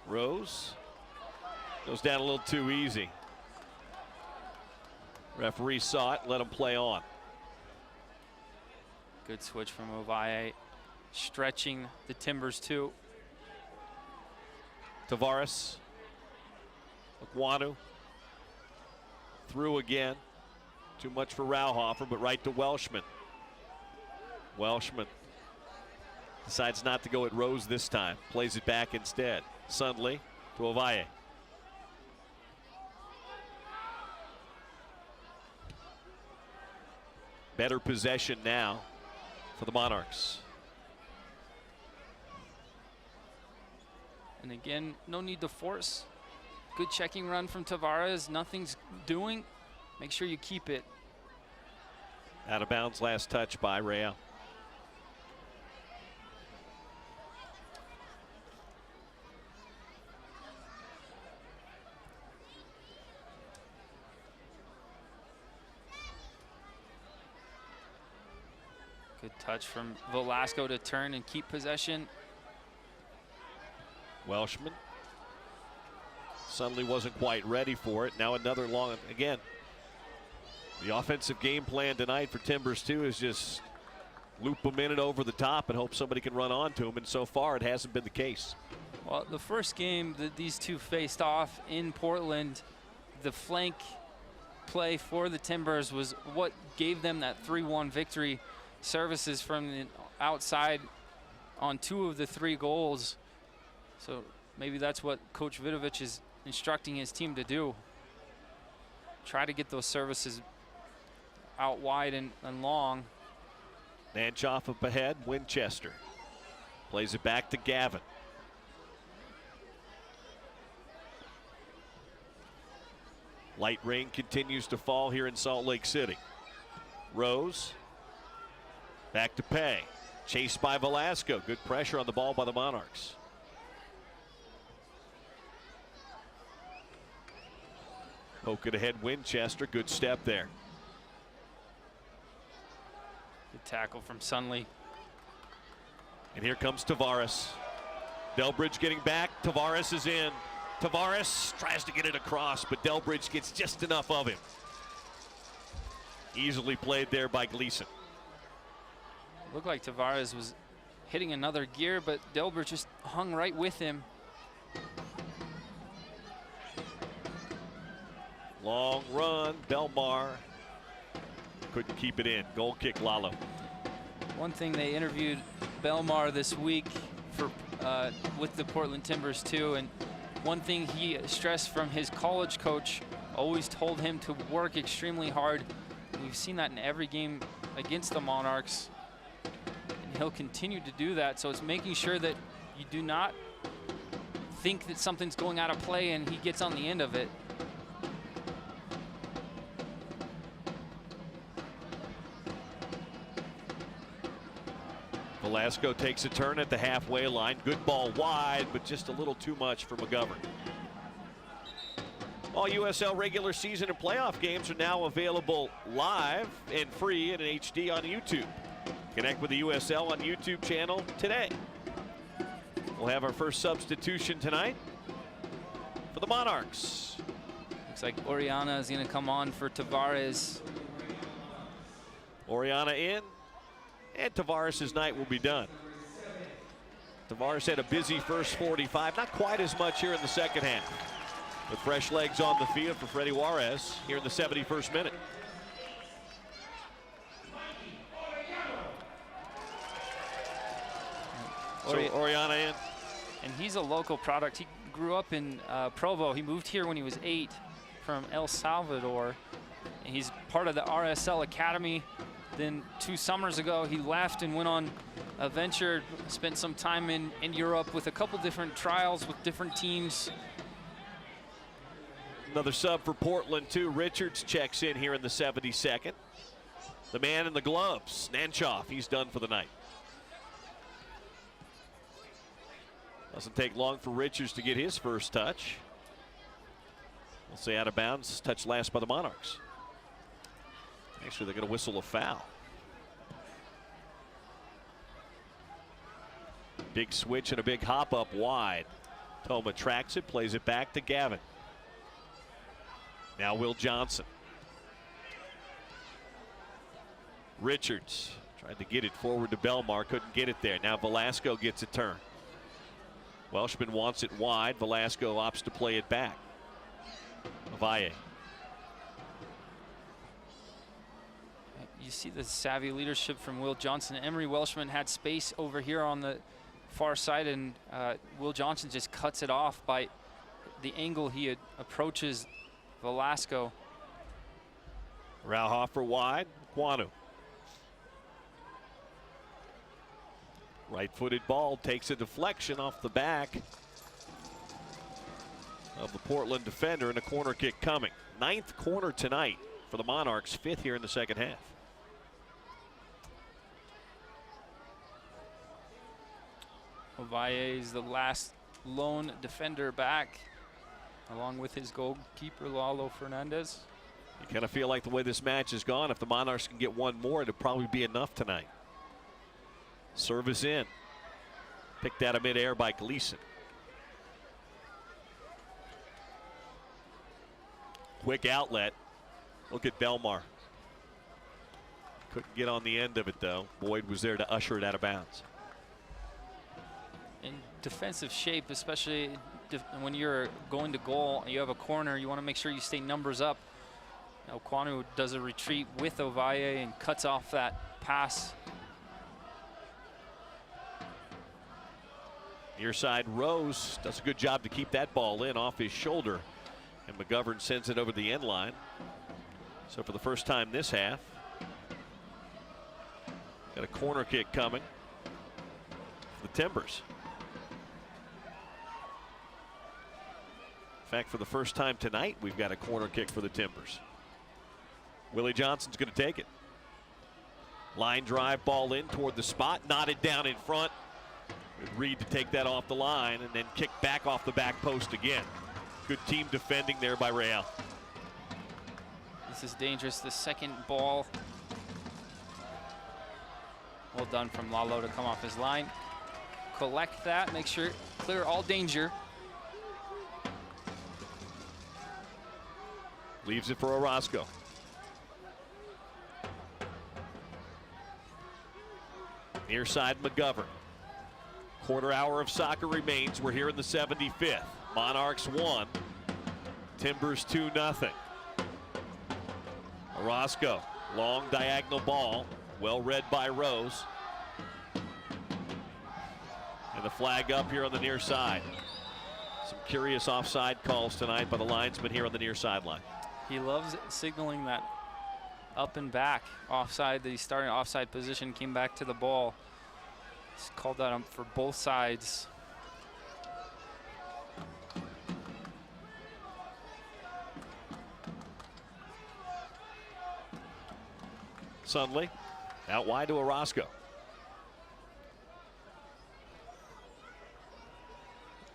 Rose goes down a little too easy. Referee saw it, let him play on. Good switch from Ovalle, stretching the Timbers too. Tavares. Kwanu. Through again. Too much for Rauhofer, but right to Welshman. Welshman decides not to go at Rose this time. Plays it back instead. Sundley to Ovalle. Better possession now for the Monarchs. And again, no need to force. Good checking run from Tavares. Nothing's doing. Make sure you keep it. Out of bounds, last touch by Rio. Good touch from Velasco to turn and keep possession. Welshman. Suddenly wasn't quite ready for it. Now another long, again, the offensive game plan tonight for Timbers 2 is just loop them in and over the top and hope somebody can run onto them, and so far it hasn't been the case. Well, the first game that these two faced off in Portland, the flank play for the Timbers was what gave them that 3-1 victory. Services from the outside on 2 of the 3 goals. So maybe that's what Coach Vidovich is instructing his team to do. Try to get those services out wide and long. Nanchoff up ahead, Winchester. Plays it back to Gavin. Light rain continues to fall here in Salt Lake City. Rose. Back to Pay. Chased by Velasco. Good pressure on the ball by the Monarchs. Poke it ahead, Winchester. Good step there. Good tackle from Sunley. And here comes Tavares. Delbridge getting back. Tavares is in. Tavares tries to get it across, but Delbridge gets just enough of him. Easily played there by Gleason. Looked like Tavares was hitting another gear, but Delbridge just hung right with him. Long run, Belmar couldn't keep it in. Goal kick, Lalo. One thing, they interviewed Belmar this week for with the Portland Timbers too, and one thing he stressed from his college coach, always told him to work extremely hard. We've seen that in every game against the Monarchs, and he'll continue to do that. So it's making sure that you do not think that something's going out of play and he gets on the end of it. Velasco takes a turn at the halfway line. Good ball wide, but just a little too much for McGovern. All USL regular season and playoff games are now available live and free and in HD on YouTube. Connect with the USL on YouTube channel today. We'll have our first substitution tonight for the Monarchs. Looks like Oriana is going to come on for Tavares. Oriana in, and Tavares' night will be done. Tavares had a busy first 45, not quite as much here in the second half. With fresh legs on the field for Freddy Juarez here in the 71st minute. So Oriana in. And he's a local product. He grew up in Provo. He moved here when he was 8 from El Salvador. And he's part of the RSL Academy. Then 2 summers ago, he left and went on a venture, spent some time in Europe with a couple different trials with different teams. Another sub for Portland, too. Richards checks in here in the 72nd. The man in the gloves, Nanchoff, he's done for the night. Doesn't take long for Richards to get his first touch. We'll say out of bounds, touch last by the Monarchs. Actually, they're going to whistle a foul. Big switch and a big hop up wide. Toma tracks it, plays it back to Gavin. Now Will Johnson. Richards tried to get it forward to Belmar, couldn't get it there. Now Velasco gets a turn. Welshman wants it wide. Velasco opts to play it back. Valle. You see the savvy leadership from Will Johnson. Emery Welshman had space over here on the far side, and Will Johnson just cuts it off by the angle he approaches Velasco. Rauhofer wide. Quanu. Right-footed ball takes a deflection off the back of the Portland defender, and a corner kick coming. 9th corner tonight for the Monarchs, 5th here in the second half. Ovalle is the last lone defender back, along with his goalkeeper, Lalo Fernandez. You kind of feel like the way this match has gone, if the Monarchs can get one more, it'll probably be enough tonight. Service in. Picked out of midair by Gleason. Quick outlet. Look at Belmar. Couldn't get on the end of it, though. Boyd was there to usher it out of bounds. In defensive shape, especially when you're going to goal and you have a corner, you want to make sure you stay numbers up. Okwanu does a retreat with Ovalle and cuts off that pass. Near side, Rose does a good job to keep that ball in off his shoulder. And McGovern sends it over the end line. So for the first time this half, got a corner kick coming for the Timbers. In fact, for the first time tonight, we've got a corner kick for the Timbers. Willie Johnson's going to take it. Line drive, ball in toward the spot, knotted down in front. Reed to take that off the line and then kick back off the back post again. Good team defending there by Real. This is dangerous. The second ball. Well done from Lalo to come off his line. Collect that, make sure clear all danger. Leaves it for Orozco. Near side, McGovern. Quarter hour of soccer remains. We're here in the 75th. Monarchs 1, Timbers 2-0. Orozco, long diagonal ball, well read by Rose. And the flag up here on the near side. Some curious offside calls tonight by the linesman here on the near sideline. He loves signaling that up and back offside, that he's starting offside position, came back to the ball. He's called that up for both sides. Sunley out wide to Orozco.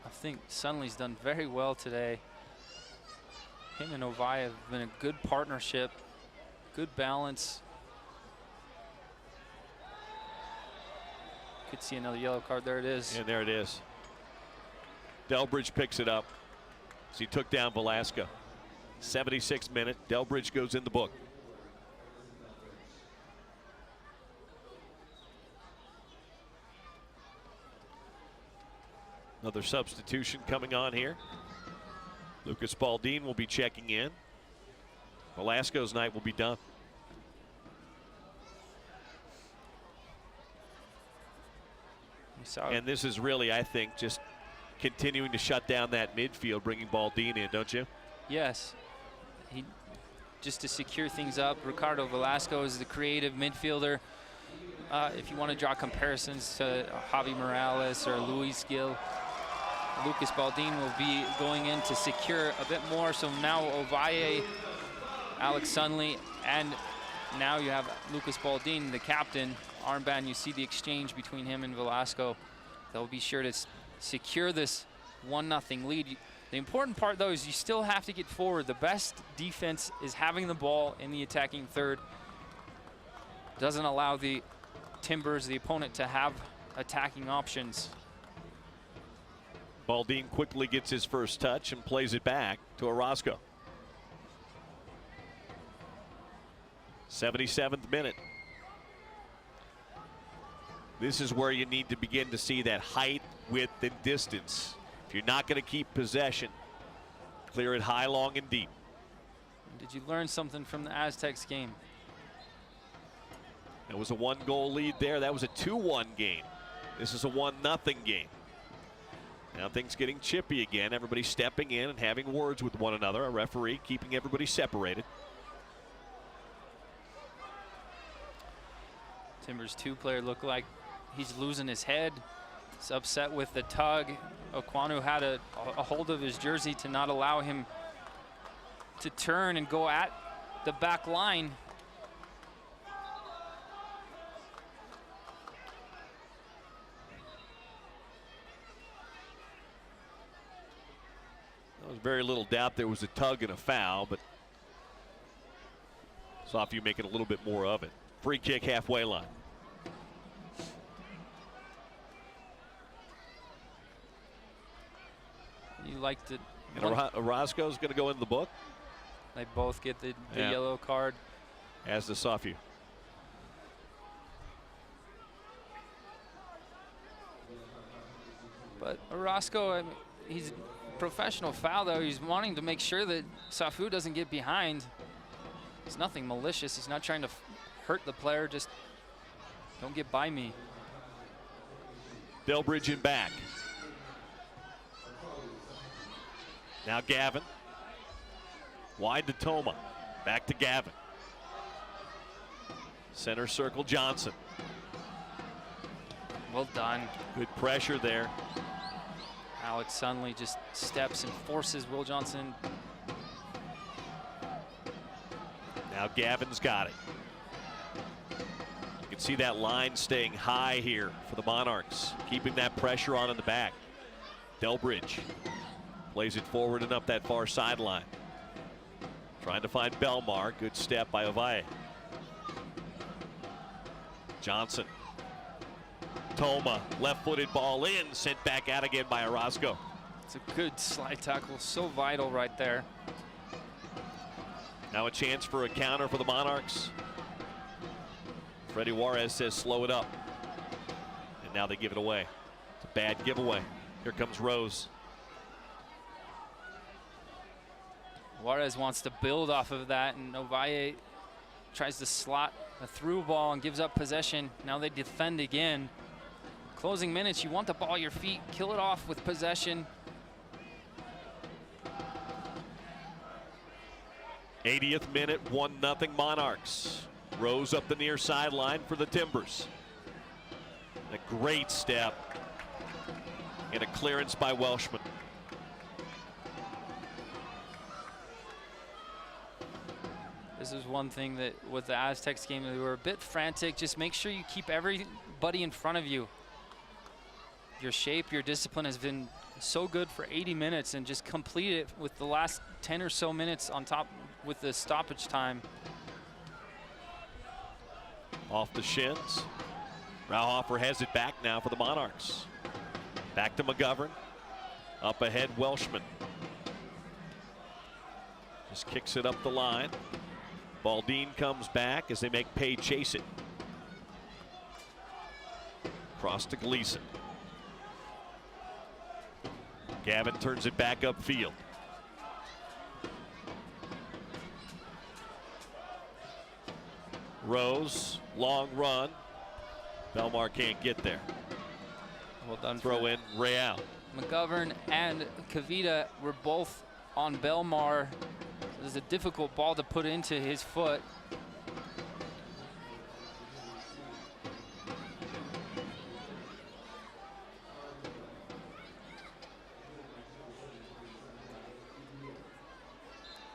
I think Sunley's done very well today. Him and Ovalle have been a good partnership, good balance. Could see another yellow card. There it is. And there it is. Delbridge picks it up as he took down Velasco. 76th minute. Delbridge goes in the book. Another substitution coming on here. Lucas Baldin will be checking in. Velasco's night will be done. And this is really, I think, just continuing to shut down that midfield, bringing Baldin in, don't you? Yes. Just to secure things up. Ricardo Velasco is the creative midfielder. If you want to draw comparisons to Javi Morales or Luis Gil, Lucas Baldin will be going in to secure a bit more. So now Ovalle, Alex Sunley, and now you have Lucas Baldin, the captain. Armband, you see the exchange between him and Velasco. They'll be sure to secure this 1-0 lead. The important part, though, is you still have to get forward. The best defense is having the ball in the attacking third. Doesn't allow the Timbers, the opponent, to have attacking options. Baldin quickly gets his first touch and plays it back to Orozco. 77th minute. This is where you need to begin to see that height, width, and distance. If you're not going to keep possession, clear it high, long, and deep. Did you learn something from the Aztecs game? That was a 1-goal lead there. That was a 2-1 game. This is a 1-0 game. Now things getting chippy again. Everybody stepping in and having words with one another. A referee keeping everybody separated. Timbers 2-player look like he's losing his head. He's upset with the tug. Okwanu had a hold of his jersey to not allow him to turn and go at the back line. There was very little doubt there was a tug and a foul, but saw you making a little bit more of it. Free kick, halfway line. You liked it. And Orozco's going to go in the book. They both get the Yeah. yellow card. As does Safiu. But Orozco, I mean, he's professional foul though. He's wanting to make sure that Safiu doesn't get behind. It's nothing malicious. He's not trying to hurt the player. Just don't get by me. Delbridge in back. Now Gavin. Wide to Toma. Back to Gavin. Center circle Johnson. Well done. Good pressure there. Alex Sunley just steps and forces Will Johnson. Now Gavin's got it. You can see that line staying high here for the Monarchs, keeping that pressure on in the back. Delbridge plays it forward and up that far sideline. Trying to find Belmar. Good step by Ovalle. Johnson. Toma, left-footed ball in, sent back out again by Orozco. It's a good slide tackle, so vital right there. Now a chance for a counter for the Monarchs. Freddie Juarez says slow it up. And now they give it away. It's a bad giveaway. Here comes Rose. Juarez wants to build off of that, and Ovalle tries to slot a through ball and gives up possession. Now they defend again. Closing minutes, you want the ball at your feet, kill it off with possession. 80th minute, 1-0 Monarchs. Rose up the near sideline for the Timbers. A great step and a clearance by Welshman. This is one thing that with the Aztecs game, they were a bit frantic. Just make sure you keep everybody in front of you. Your shape, your discipline has been so good for 80 minutes, and just complete it with the last 10 or so minutes on top with the stoppage time. Off the shins. Rauhofer has it back now for the Monarchs. Back to McGovern. Up ahead, Welshman. Just kicks it up the line. Baldine comes back as they make Pay chase it. Cross to Gleason. Gavin turns it back upfield. Rose, long run. Belmar can't get there. Well done. Throw in Real. McGovern and Kavita were both on Belmar. This is a difficult ball to put into his foot.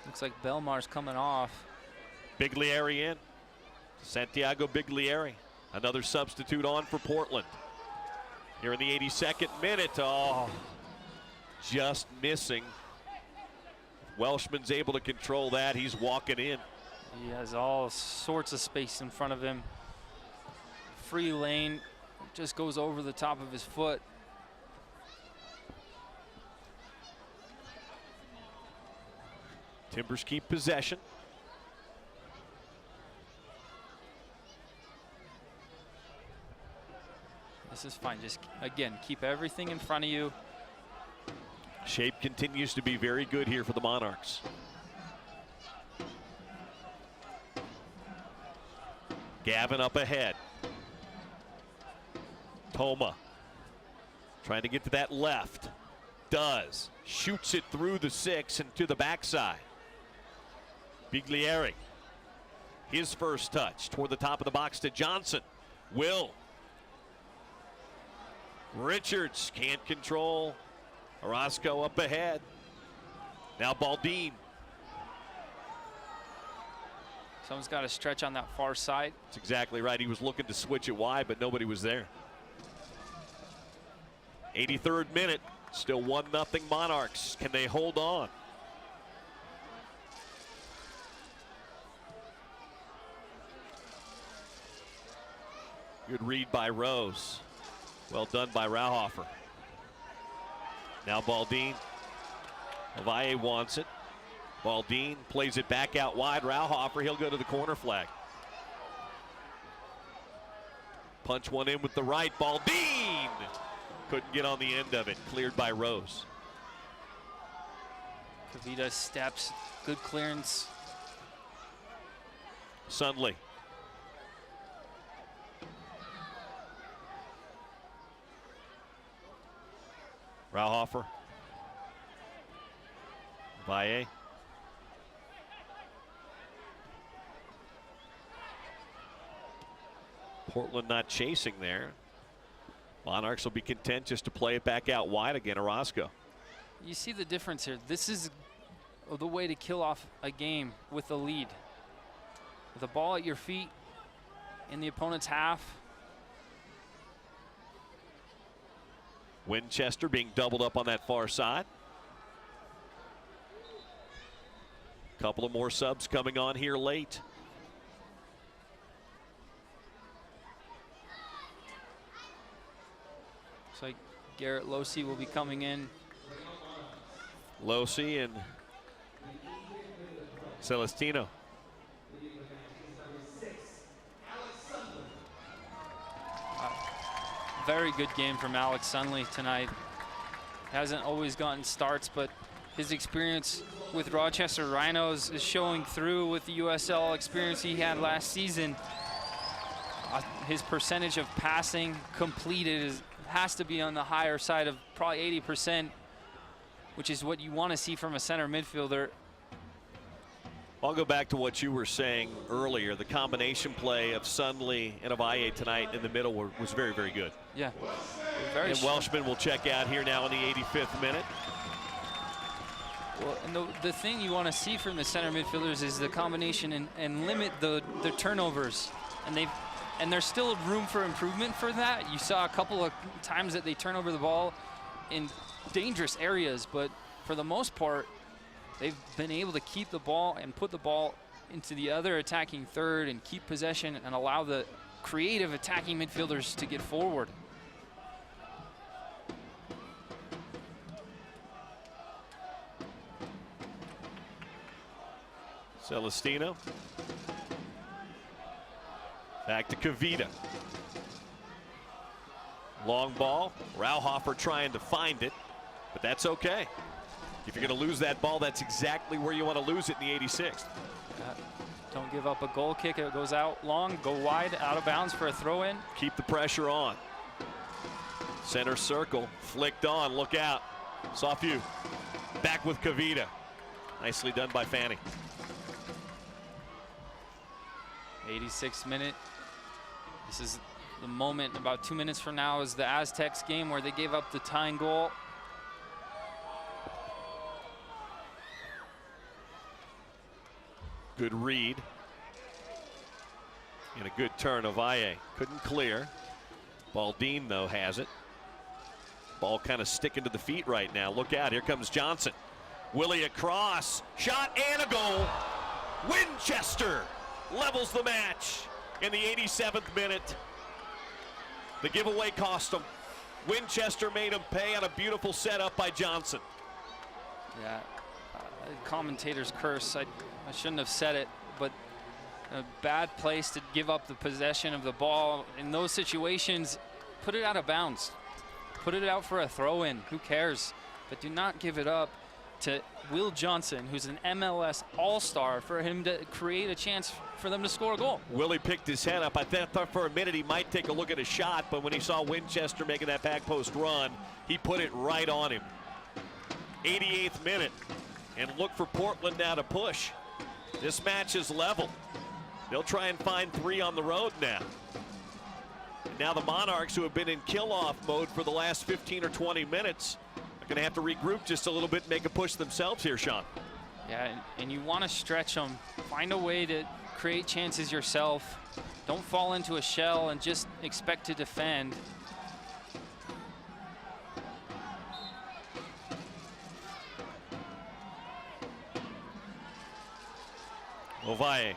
Looks like Belmar's coming off. Biglieri in. Santiago Biglieri, another substitute on for Portland. Here in the 82nd minute, oh, just missing. Welshman's able to control that. He's walking in. He has all sorts of space in front of him. Free lane, just goes over the top of his foot. Timbers keep possession. This is fine. Just, again, keep everything in front of you. Shape continues to be very good here for the Monarchs. Gavin up ahead. Toma trying to get to that left. Does. Shoots it through the 6 and to the backside. Biglieri. His first touch toward the top of the box to Johnson. Will. Richards can't control. Orozco up ahead. Now Baldine. Someone's got to stretch on that far side. That's exactly right. He was looking to switch it wide, but nobody was there. 83rd minute. Still 1-0 Monarchs. Can they hold on? Good read by Rose. Well done by Rauhofer. Now Baldine. Ovalle wants it. Baldin plays it back out wide. Rauhofer, he'll go to the corner flag. Punch one in with the right. Baldin couldn't get on the end of it. Cleared by Rose. Kavita steps, good clearance. Sundley. Rauhofer. Valle. Portland not chasing there. Monarchs will be content just to play it back out wide again. Orozco. You see the difference here. This is the way to kill off a game with a lead. With the ball at your feet in the opponent's half. Winchester being doubled up on that far side. Couple of more subs coming on here late. Looks like Garrett Losey will be coming in. Losey and Celestino. Very good game from Alex Sunley tonight. Hasn't always gotten starts, but his experience with Rochester Rhinos is showing through with the USL experience he had last season. His percentage of passing completed has to be on the higher side of probably 80%, which is what you want to see from a center midfielder. I'll go back to what you were saying earlier. The combination play of Sundley and Avalle tonight in the middle was very, very good. Yeah, very. And Welshman will check out here now in the 85th minute. Well, and the thing you want to see from the center midfielders is the combination and limit the turnovers. And there's still room for improvement for that. You saw a couple of times that they turn over the ball in dangerous areas, but for the most part, they've been able to keep the ball and put the ball into the other attacking third and keep possession and allow the creative attacking midfielders to get forward. Celestino. Back to Kavita. Long ball. Rauhofer trying to find it, but that's okay. If you're going to lose that ball, that's exactly where you want to lose it in the 86th. Don't give up a goal kick. It goes out long, go wide, out of bounds for a throw in. Keep the pressure on. Center circle, flicked on, look out. Soft view. Back with Kavita. Nicely done by Fanny. 86th minute. This is the moment, about 2 minutes from now is the Aztecs game where they gave up the tying goal. Good read. And a good turn of Valle. Couldn't clear. Baldin, though, has it. Ball kind of sticking to the feet right now. Look out, here comes Johnson. Willie across. Shot and a goal. Winchester levels the match in the 87th minute. The giveaway cost them. Winchester made him pay on a beautiful setup by Johnson. Yeah, commentator's curse. I shouldn't have said it, but a bad place to give up the possession of the ball. In those situations, put it out of bounds. Put it out for a throw-in. Who cares? But do not give it up to Will Johnson, who's an MLS All-Star, for him to create a chance for them to score a goal. Willie picked his head up. I thought for a minute he might take a look at a shot, but when he saw Winchester making that back post run, he put it right on him. 88th minute, and look for Portland now to push. This match is level. They'll try and find 3 on the road now. And now the Monarchs, who have been in kill-off mode for the last 15 or 20 minutes, are going to have to regroup just a little bit and make a push themselves here, Sean. Yeah, and you want to stretch them. Find a way to create chances yourself. Don't fall into a shell and just expect to defend. Ovalle.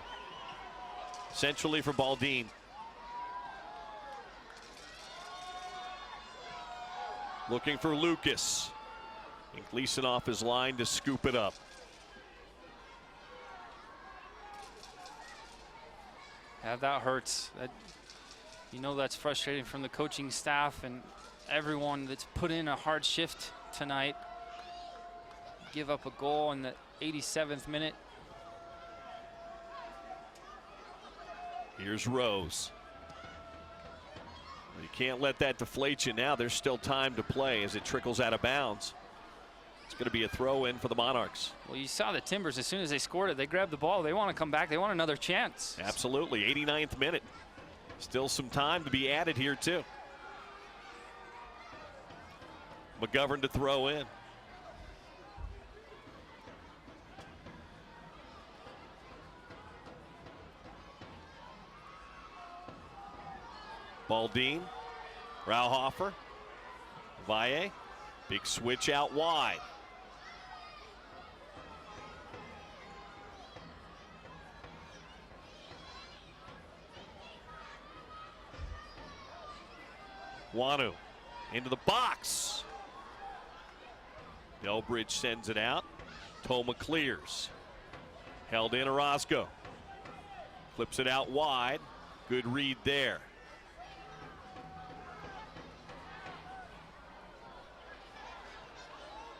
Centrally for Baldin. Looking for Lucas. And Gleason off his line to scoop it up. Yeah, that hurts. You know that's frustrating from the coaching staff and everyone that's put in a hard shift tonight. Give up a goal in the 87th minute. Here's Rose. You can't let that deflate you now. There's still time to play as it trickles out of bounds. It's going to be a throw in for the Monarchs. Well, you saw the Timbers, as soon as they scored it, they grabbed the ball. They want to come back. They want another chance. Absolutely. 89th minute. Still some time to be added here, too. McGovern to throw in. Baldine, Rauhofer, Valle, big switch out wide. Wanu into the box. Delbridge sends it out. Toma clears. Held in Orozco. Flips it out wide. Good read there.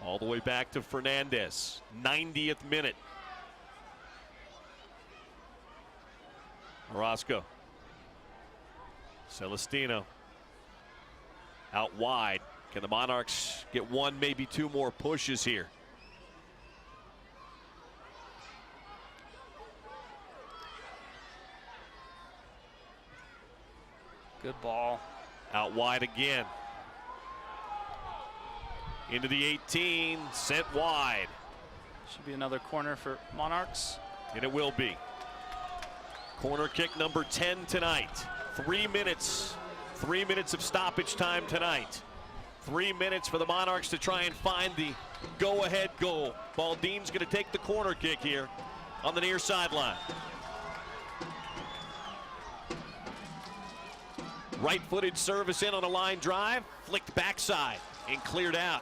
All the way back to Fernandez. 90th minute. Orozco. Celestino. Out wide. Can the Monarchs get one, maybe two more pushes here? Good ball. Out wide again. Into the 18, sent wide. Should be another corner for Monarchs. And it will be. Corner kick number 10 tonight. 3 minutes. 3 minutes of stoppage time tonight. 3 minutes for the Monarchs to try and find the go-ahead goal. Baldine's going to take the corner kick here on the near sideline. Right-footed service in on a line drive. Flicked backside and cleared out.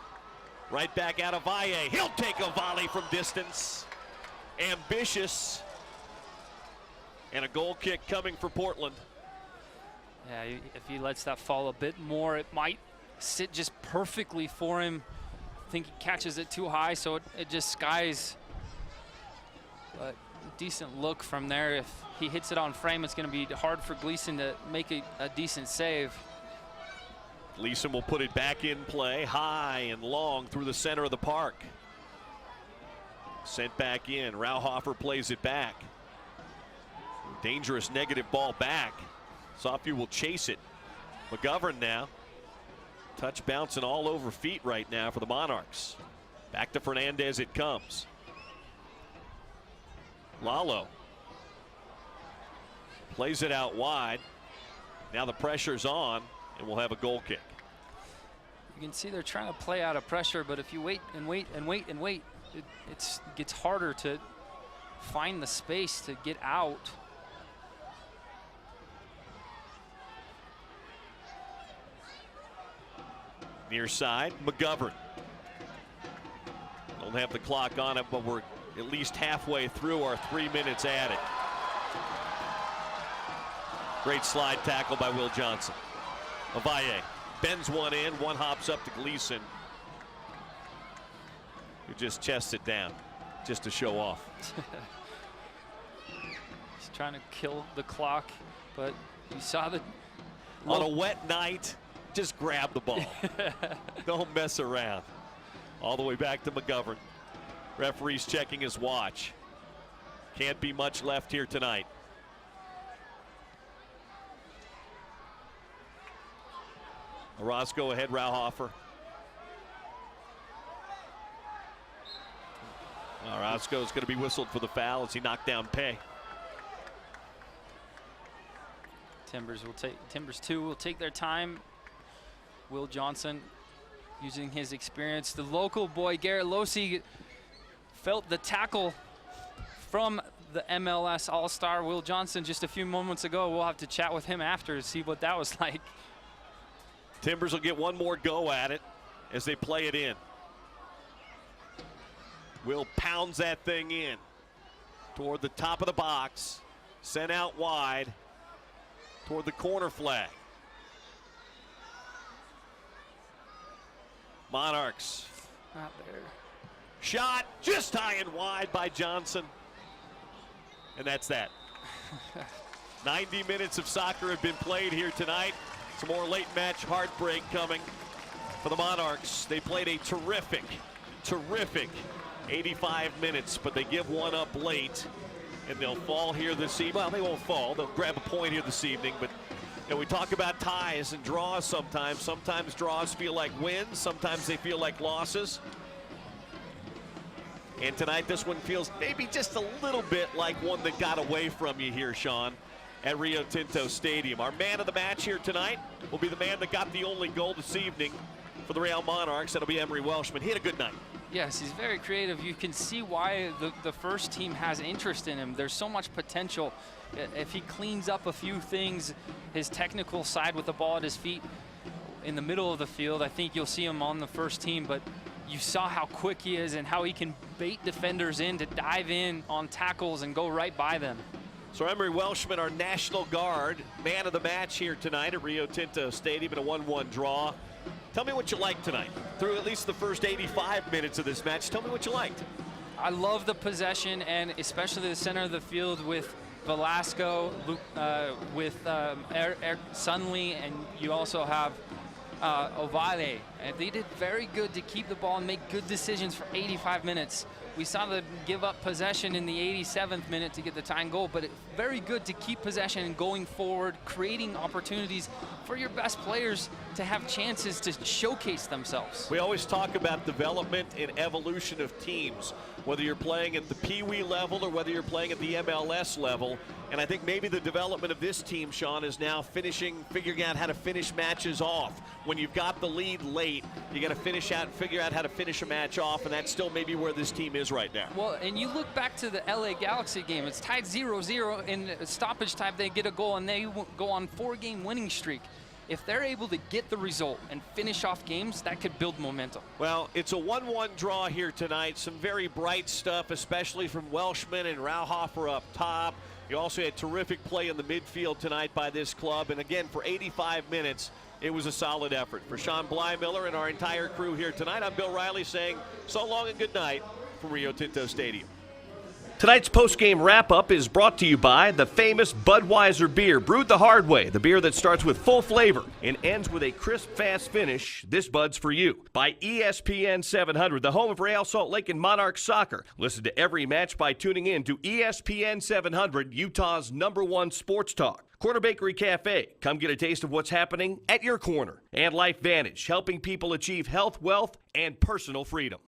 Right back out of Valle. He'll take a volley from distance. Ambitious. And a goal kick coming for Portland. Yeah, if he lets that fall a bit more, it might sit just perfectly for him. I think he catches it too high, so it just skies. But decent look from there. If he hits it on frame, it's going to be hard for Gleason to make a decent save. Gleason will put it back in play, high and long through the center of the park. Sent back in. Rauhofer plays it back. Dangerous negative ball back. Softview will chase it. McGovern now. Touch bouncing all over feet right now for the Monarchs. Back to Fernandez it comes. Lalo plays it out wide. Now the pressure's on, and we'll have a goal kick. You can see they're trying to play out of pressure, but if you wait and wait and wait and wait, it gets harder to find the space to get out. Near side, McGovern. Don't have the clock on it, but we're at least halfway through our 3 minutes added. Great slide tackle by Will Johnson. Avalle bends one in, one hops up to Gleason, who just chests it down just to show off. He's trying to kill the clock, but you saw the... On a wet night, just grab the ball. Don't mess around. All the way back to McGovern. Referee's checking his watch. Can't be much left here tonight. Orozco ahead, Rauhofer. Orozco is going to be whistled for the foul as he knocked down Pay. Timbers 2 will take their time. Will Johnson using his experience. The local boy Garrett Losi felt the tackle from the MLS All-Star Will Johnson just a few moments ago. We'll have to chat with him after to see what that was like. Timbers will get one more go at it as they play it in. Will pounds that thing in toward the top of the box. Sent out wide. toward the corner flag. Monarchs. Not there. Shot just high and wide by Johnson. And that's that. 90 minutes of soccer have been played here tonight. Some more late match heartbreak coming for the Monarchs. They played a terrific 85 minutes, but they give one up late, and they'll fall here this evening. Well, they won't fall. They'll grab a point here this evening, but you know, we talk about ties and draws sometimes. Sometimes draws feel like wins. Sometimes they feel like losses. And tonight, this one feels maybe just a little bit like one that got away from you here, Sean, at Rio Tinto Stadium. Our man of the match here tonight will be the man that got the only goal this evening for the Real Monarchs. That'll be Emery Welshman. He had a good night. Yes, he's very creative. You can see why the first team has interest in him. There's so much potential. If he cleans up a few things, his technical side with the ball at his feet in the middle of the field, I think you'll see him on the first team. But you saw how quick he is and how he can bait defenders in to dive in on tackles and go right by them. So Emery Welshman, our National Guard, man of the match here tonight at Rio Tinto Stadium in a 1-1 draw. Tell me what you liked tonight. Through at least the first 85 minutes of this match, tell me what you liked. I love the possession, and especially the center of the field with Velasco, with Sunley, and you also have Ovale. And they did very good to keep the ball and make good decisions for 85 minutes. We saw them give up possession in the 87th minute to get the tying goal, but very good to keep possession and going forward, creating opportunities for your best players to have chances to showcase themselves. We always talk about development and evolution of teams, whether you're playing at the Pee Wee level or whether you're playing at the MLS level. And I think maybe the development of this team, Sean, is now figuring out how to finish matches off. When you've got the lead late, you got to figure out how to finish a match off, and that's still maybe where this team is right now. Well, and you look back to the LA Galaxy game, it's tied 0-0 in stoppage time. They get a goal and they go on 4-game winning streak. If they're able to get the result and finish off games, that could build momentum. Well, it's a 1-1 draw here tonight. Some very bright stuff, especially from Welshman and Rauhofer up top. You also had terrific play in the midfield tonight by this club. And again, for 85 minutes, it was a solid effort. For Sean Blymiller and our entire crew here tonight, I'm Bill Riley saying so long and good night from Rio Tinto Stadium. Tonight's post-game wrap-up is brought to you by the famous Budweiser beer, brewed the hard way, the beer that starts with full flavor and ends with a crisp, fast finish. This Bud's for you. By ESPN 700, the home of Real Salt Lake and Monarchs soccer. Listen to every match by tuning in to ESPN 700, Utah's #1 sports talk. Corner Bakery Cafe, come get a taste of what's happening at your corner. And Life Vantage, helping people achieve health, wealth, and personal freedom.